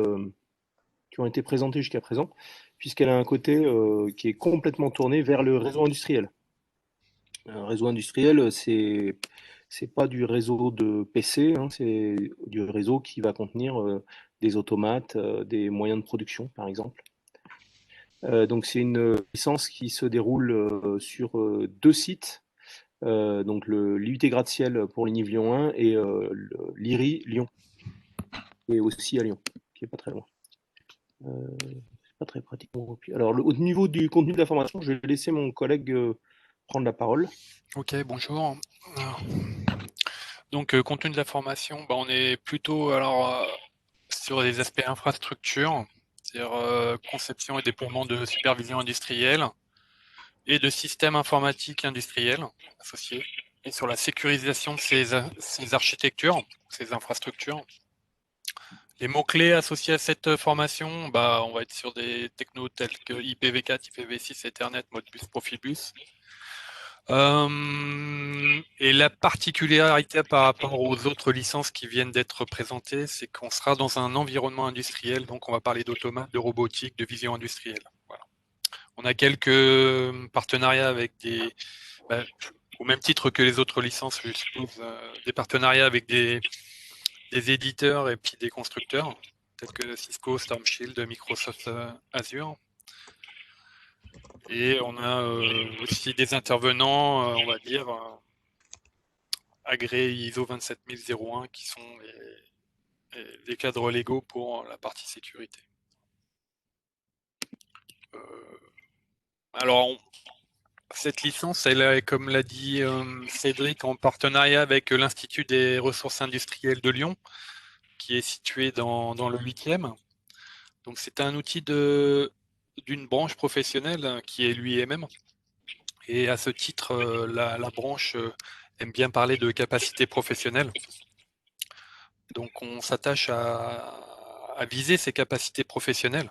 qui ont été présentées jusqu'à présent, puisqu'elle a un côté qui est complètement tourné vers le réseau industriel. Un réseau industriel, c'est pas du réseau de PC, hein, c'est du réseau qui va contenir des automates, des moyens de production, par exemple. Donc c'est une licence qui se déroule sur 2 sites, donc l'IUT Gratte-Ciel pour l'INIV Lyon 1 et l'IRI Lyon, qui est aussi à Lyon, qui est pas très loin. très pratique. Alors, au niveau du contenu de la formation, je vais laisser mon collègue prendre la parole. Ok, bonjour. Donc, contenu de la formation, bah, on est plutôt sur les aspects infrastructure, c'est-à-dire conception et déploiement de supervision industrielle et de systèmes informatiques industriels associés, et sur la sécurisation de ces architectures, ces infrastructures. Les mots-clés associés à cette formation, bah, on va être sur des technos tels que IPv4, IPv6, Ethernet, Modbus, Profibus. Et la particularité par rapport aux autres licences qui viennent d'être présentées, c'est qu'on sera dans un environnement industriel, donc on va parler d'automates, de robotique, de vision industrielle. Voilà. On a quelques partenariats avec au même titre que les autres licences, je suppose, des partenariats avec des éditeurs et puis des constructeurs, tels que Cisco, Storm Shield, Microsoft Azure. Et on a aussi des intervenants, on va dire, agréés ISO 27001 qui sont les cadres légaux pour la partie sécurité. Alors, cette licence, elle est, comme l'a dit Cédric, en partenariat avec l'Institut des ressources industrielles de Lyon, qui est situé dans le 8e. Donc, c'est un outil d'une branche professionnelle qui est l'UIMM. Et à ce titre, la branche aime bien parler de capacité professionnelle. Donc, on s'attache à viser ces capacités professionnelles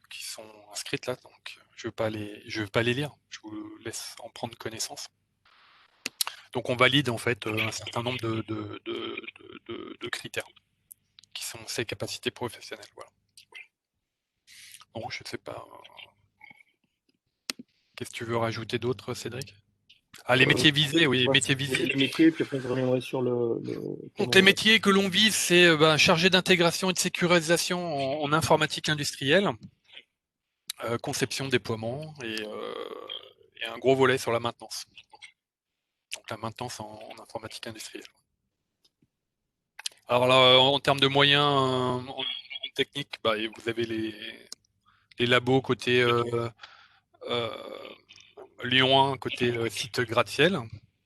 qui sont inscrites là. Donc, je ne veux pas les lire. Je vous laisse en prendre connaissance. Donc, on valide en fait un certain nombre de critères qui sont ces capacités professionnelles. Voilà. Bon, je ne sais pas. Qu'est-ce que tu veux rajouter d'autre, Cédric? Ah, les métiers visés, oui, les métiers visés. Les métiers, puis après je reviendrai sur Donc les métiers que l'on vise, c'est chargé d'intégration et de sécurisation en informatique industrielle, conception, déploiement et un gros volet sur la maintenance. Donc la maintenance en informatique industrielle. Alors là, en termes de moyens en technique, vous avez les labos côté Lyon 1, côté site gratte-ciel.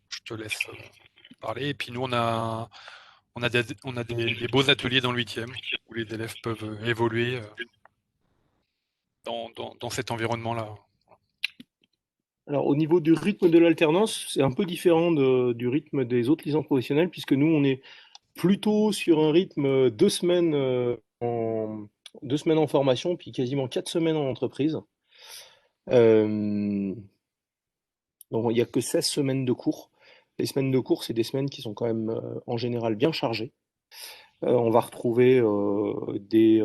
Je te laisse parler. Et puis nous, on a des beaux ateliers dans le 8e où les élèves peuvent évoluer dans cet environnement-là. Alors, au niveau du rythme de l'alternance, c'est un peu différent du rythme des autres licences professionnelles, puisque nous, on est plutôt sur un rythme 2 semaines en formation, puis quasiment 4 semaines en entreprise. Donc, il n'y a que 16 semaines de cours. Les semaines de cours, c'est des semaines qui sont quand même en général bien chargées. On va retrouver des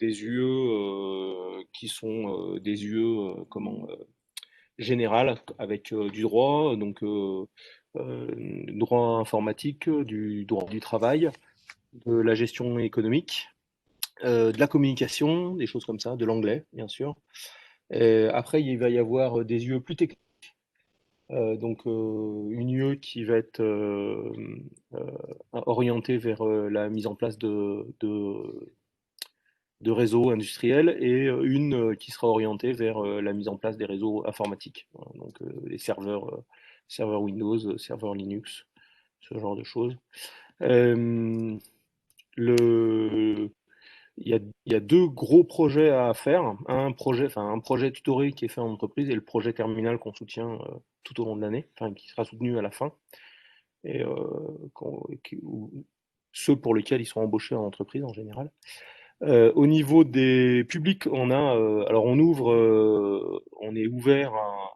UE qui sont des UE générales avec du droit, donc droit informatique, du droit du travail, de la gestion économique, de la communication, des choses comme ça, de l'anglais, bien sûr. Après, il va y avoir des UE plus techniques. Donc une UE qui va être orientée vers la mise en place de réseaux industriels et une qui sera orientée vers la mise en place des réseaux informatiques. Voilà, donc les serveurs Windows, serveurs Linux, ce genre de choses. Il y a 2 gros projets à faire. Un projet tutoré qui est fait en entreprise et le projet terminal qu'on soutient tout au long de l'année, qui sera soutenu à la fin. Et ceux pour lesquels ils sont embauchés en entreprise en général. Au niveau des publics, on est ouvert à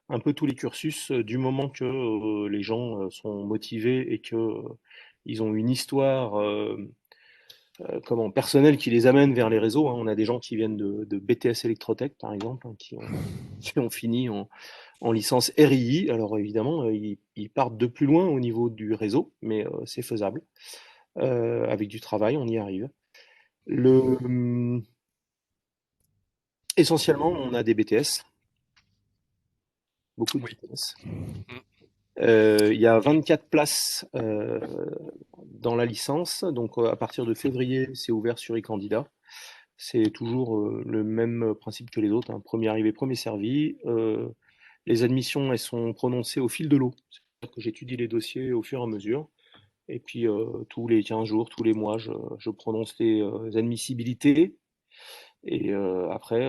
un peu tous les cursus du moment que les gens sont motivés et que ils ont une histoire personnelle qui les amène vers les réseaux. Hein. On a des gens qui viennent de BTS Electrotech, par exemple, hein, qui ont fini en licence RII. Alors évidemment, ils partent de plus loin au niveau du réseau, mais c'est faisable. Avec du travail, on y arrive. Essentiellement, on a des BTS. Beaucoup de BTS. Il y a 24 places dans la licence. Donc, à partir de février, c'est ouvert sur e-candidat. c'est toujours le même principe que les autres, hein. Premier arrivé, premier servi. Les admissions, elles sont prononcées au fil de l'eau. C'est-à-dire que j'étudie les dossiers au fur et à mesure. Et puis, tous les 15 jours, tous les mois, je prononce les admissibilités. Et après,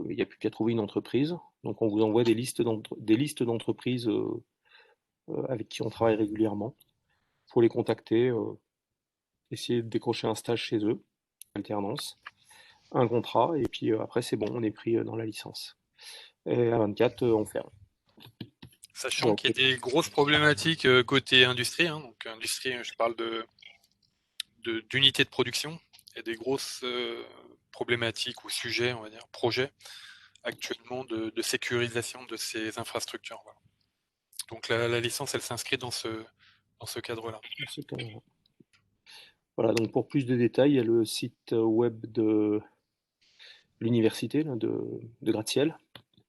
il n'y a plus qu'à trouver une entreprise. Donc, on vous envoie des listes d'entreprises avec qui on travaille régulièrement. Il faut les contacter, essayer de décrocher un stage chez eux, alternance, un contrat, et puis après, c'est bon, on est pris dans la licence. Et à 24, on ferme. Sachant Donc, qu'il y a des grosses problématiques côté industrie, hein, donc industrie, je parle d'unités de production, il y a des grosses problématiques ou sujets, on va dire, projets actuellement de sécurisation de ces infrastructures. Voilà. Donc la licence, elle s'inscrit dans ce cadre-là. dans ce cas-là. Voilà, donc pour plus de détails, il y a le site web de l'université là, de Gratte-Ciel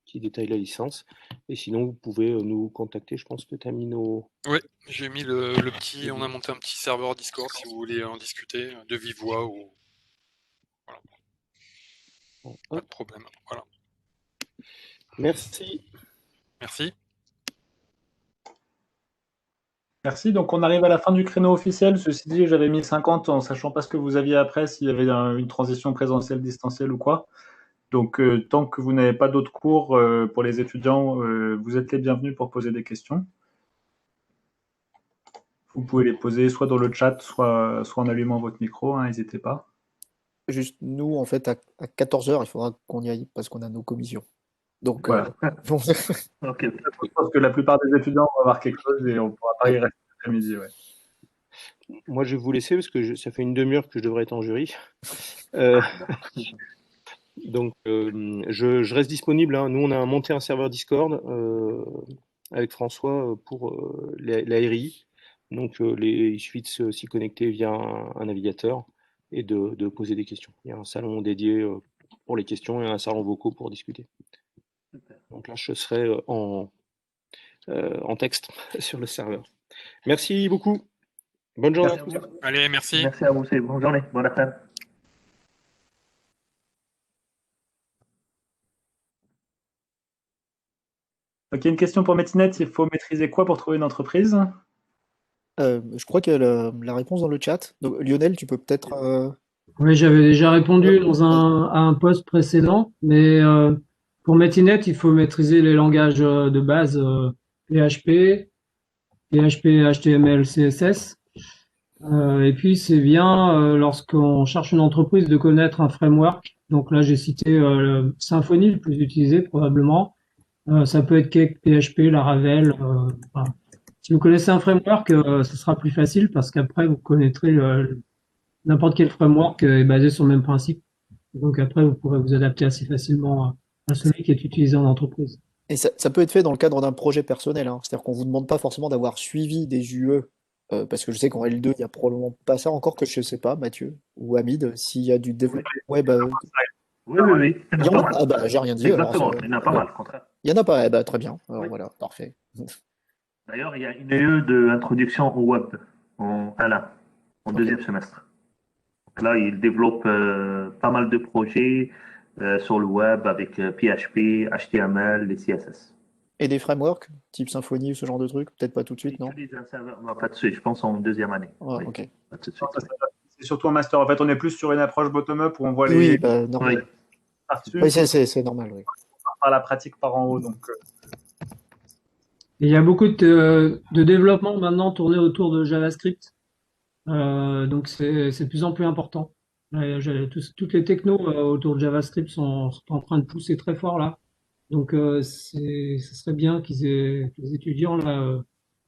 qui détaille la licence. Et sinon, vous pouvez nous contacter. Je pense que tu as mis nos. Oui, j'ai mis le petit. On a monté un petit serveur Discord si vous voulez en discuter de vive voix ou. Voilà. Bon, Pas hop. de problème. Voilà. Merci. Merci. Merci. Donc, on arrive à la fin du créneau officiel. Ceci dit, j'avais mis 50 en sachant pas ce que vous aviez après, s'il y avait une transition présentielle, distancielle ou quoi. Donc, tant que vous n'avez pas d'autres cours pour les étudiants, vous êtes les bienvenus pour poser des questions. Vous pouvez les poser soit dans le chat, soit en allumant votre micro, hein, n'hésitez pas. Juste, nous, en fait, à 14h, il faudra qu'on y aille parce qu'on a nos commissions. Donc, Voilà. bon, Ok. Je pense que la plupart des étudiants vont avoir quelque chose et on ne pourra pas y rester l'après-midi. Ouais. Moi, je vais vous laisser parce que ça fait une demi-heure que je devrais être en jury. Euh, donc, je reste disponible, hein. Nous, on a monté un serveur Discord avec François pour la RI. Donc, il suffit de s'y connecter via un navigateur et de poser des questions. Il y a un salon dédié pour les questions et un salon vocaux pour discuter. Donc là, je serai en texte sur le serveur. Merci beaucoup. Bonne journée à tous. Allez, merci. Merci à vous aussi. Bonne journée. Bon après-midi. Ok, une question pour Metinet. Il faut maîtriser quoi pour trouver une entreprise? je crois qu'il y a la réponse dans le chat. Donc, Lionel, tu peux peut-être. Oui, j'avais déjà répondu Ouais. à un post précédent, mais pour Metinet, il faut maîtriser les langages de base PHP, HTML, CSS. Et puis, c'est bien lorsqu'on cherche une entreprise de connaître un framework. Donc là, j'ai cité Symfony, le plus utilisé probablement. Ça peut être Cake, PHP, Laravel. Voilà. Si vous connaissez un framework, ce sera plus facile parce qu'après, vous connaîtrez n'importe quel framework est basé sur le même principe. Donc après, vous pourrez vous adapter assez facilement à celui qui est utilisé en entreprise. Et ça peut être fait dans le cadre d'un projet personnel, hein. C'est-à-dire qu'on vous demande pas forcément d'avoir suivi des UE, parce que je sais qu'en L2, il y a probablement pas ça, encore que je sais pas, Mathieu ou Hamid, s'il y a du développement web. Oui, oui, oui. Il y en a? Ah bah, j'ai rien dit. Alors, Exactement. Il y en a pas mal, au contraire. il y en a pas, eh bah, très bien. Alors, Oui. voilà, parfait. D'ailleurs, il y a une UE d'introduction au web en L1, en deuxième semestre. Donc là, il développe pas mal de projets sur le web avec PHP, HTML, les CSS. Et des frameworks, type Symfony ou ce genre de truc? Peut-être pas tout de Il suite, non? utilise un serveur, non, pas de suite, je pense en deuxième année. Ouais, Oui, ok. pas tout de suite. C'est surtout un master. En fait, on est plus sur une approche bottom-up où on voit Oui, les bah, normal. Oui. par-dessus, Oui, c'est normal, oui. par la pratique par en haut. Donc, Et il y a beaucoup de développement maintenant tourné autour de JavaScript. Donc c'est de plus en plus important. Toutes les technos autour de JavaScript sont en train de pousser très fort là. Donc ce serait bien que les étudiants là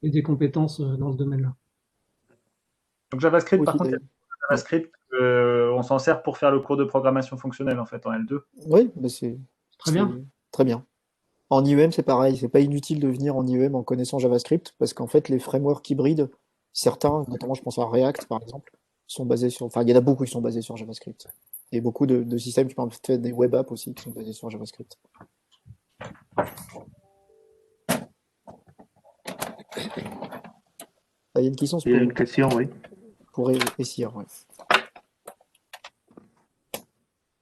aient des compétences dans ce domaine-là. donc JavaScript, Oui, par contre, JavaScript, on s'en sert pour faire le cours de programmation fonctionnelle en fait en L2. oui, bah, c'est Très bien. très bien. En IEM, c'est pareil. C'est pas inutile de venir en IEM en connaissant JavaScript parce qu'en fait, les frameworks hybrides, certains, notamment je pense à React par exemple, sont basés sur. Enfin, il y en a beaucoup qui sont basés sur JavaScript. Et beaucoup de systèmes qui permettent de faire des web apps aussi qui sont basés sur JavaScript. Ah, il y a une question Il y a une question, oui. pour Essir. Ouais.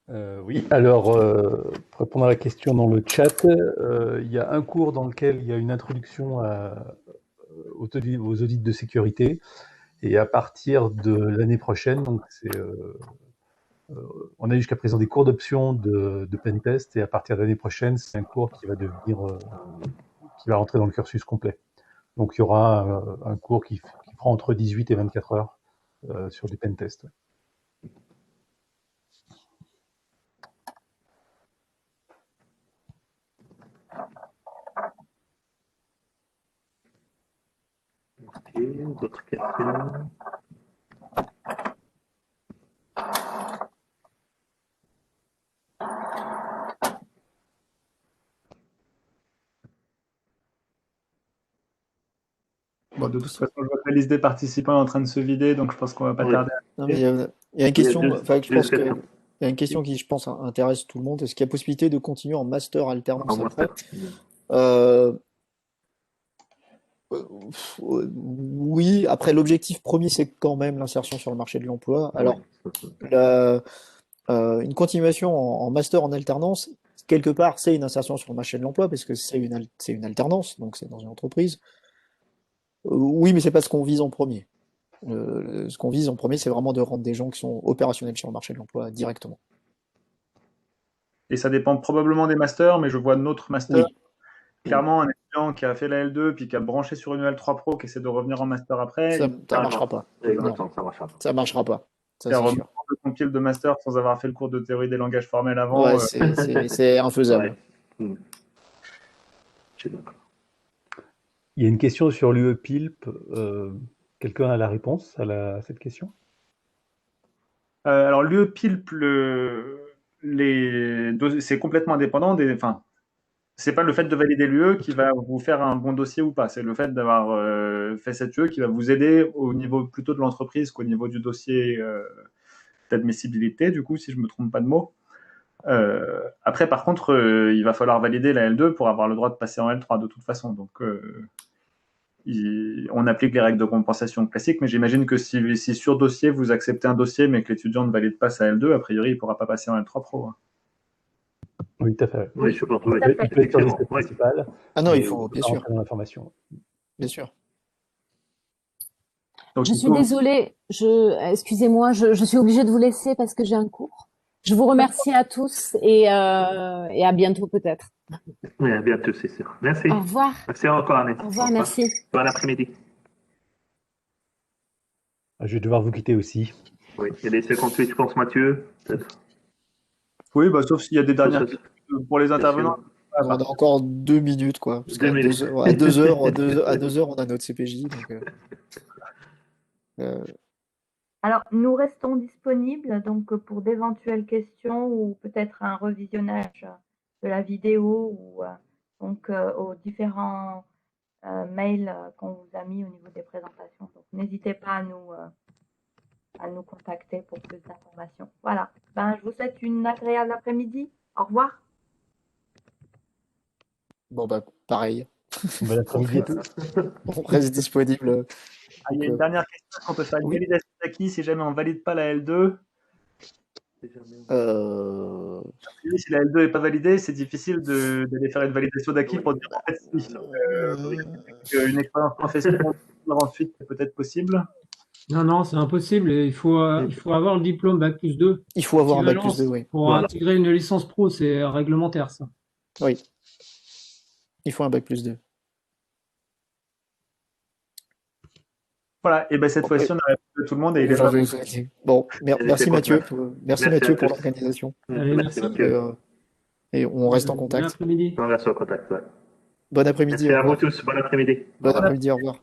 Oui, alors pour répondre à la question dans le chat, il y a un cours dans lequel il y a une introduction aux audits de sécurité, et à partir de l'année prochaine, donc on a eu jusqu'à présent des cours d'option de pentest, et à partir de l'année prochaine, c'est un cours qui va qui va rentrer dans le cursus complet. Donc il y aura un cours qui prend entre 18 et 24 heures sur du pentest. Ouais. Ok, d'autres questions? Bon, de toute façon, je vois que la liste des participants est en train de se vider, donc je pense qu'on va pas Oui. tarder. Non, mais il y a une question, deux- enfin, je deux pense questions. il y a une question qui, je pense, intéresse tout le monde. Est-ce qu'il y a possibilité de continuer en master alternance En après? master. Euh, oui, après, l'objectif premier, c'est quand même l'insertion sur le marché de l'emploi. Alors, la- une continuation en master en alternance, quelque part, c'est une insertion sur le marché de l'emploi parce que c'est une alternance, donc c'est dans une entreprise. Oui, mais c'est pas ce qu'on vise en premier. Ce qu'on vise en premier, c'est vraiment de rendre des gens qui sont opérationnels sur le marché de l'emploi directement. Et ça dépend probablement des masters, mais je vois notre master. Oui. Clairement, un étudiant qui a fait la L2 puis qui a branché sur une L3 Pro, qui essaie de revenir en master après, Ça il ne marchera pas. Exactement, ça marchera pas. Ça marchera pas. Ça, faire c'est sûr. de compile de master sans avoir fait le cours de théorie des langages formels avant. Ouais, c'est infaisable. Ouais. Je suis d'accord. Il y a une question sur l'UE-PILP. Quelqu'un a la réponse à cette question? Alors, l'UE-PILP, c'est complètement indépendant des. Enfin, c'est pas le fait de valider l'UE qui va vous faire un bon dossier ou pas. C'est le fait d'avoir fait cette UE qui va vous aider au niveau plutôt de l'entreprise qu'au niveau du dossier d'admissibilité, du coup, si je me trompe pas de mot. Après, par contre, il va falloir valider la L2 pour avoir le droit de passer en L3 de toute façon. Donc, on applique les règles de compensation classiques, mais j'imagine que si sur dossier, vous acceptez un dossier, mais que l'étudiant ne valide pas sa L2, a priori, il ne pourra pas passer en L3 Pro. Hein. Oui, tout à fait. Oui, je pense. Oui, Il peut être sur effectivement. liste principale. Ah non, il mais faut, peut bien pas sûr. rentrer dans l'information. Bien sûr. Donc, Je suis désolée, excusez-moi, je suis obligée de vous laisser parce que j'ai un cours. Je vous remercie à tous et à bientôt peut-être. Oui, à bientôt, c'est sûr. Merci. Au revoir. Merci encore, Annette. Au revoir, merci. Bon après-midi. Je vais devoir vous quitter aussi. Oui, il y a des 58, je pense, Mathieu, peut-être. Oui, bah, sauf s'il y a des dernières Sauf- questions pour les intervenants. On a encore 2 minutes, quoi. Parce qu'à 2 minutes. 2 heures, à 2 heures, on a notre CPJ. Donc, Alors, nous restons disponibles donc pour d'éventuelles questions ou peut-être un revisionnage de la vidéo ou donc aux différents mails qu'on vous a mis au niveau des présentations. Donc, n'hésitez pas à nous contacter pour plus d'informations. Voilà. Je vous souhaite une agréable après-midi. Au revoir. bon, bah, pareil. Bon après-midi à tous. On reste disponible. Il y a une dernière question. On peut faire une validation d'acquis si jamais on ne valide pas la L2. Si la L2 n'est pas validée, c'est difficile d'aller faire une validation d'acquis pour dire en fait si une expérience professionnelle ensuite c'est peut-être possible. Non, c'est impossible. Il faut avoir le diplôme Bac+2. Il faut avoir un Bac+2, oui. Pour intégrer une licence pro, c'est réglementaire, ça. Oui. Il faut un Bac+2. Voilà, et ben cette fois-ci, on a répondu à tout le monde et il est pas... Bon, merci Mathieu. Merci Mathieu pour l'organisation. Merci Mathieu. Et on reste en Bon contact. après-midi. On reste en contact, ouais. Bon après-midi. Merci à vous tous. Bon après-midi. Bon après-midi, au revoir.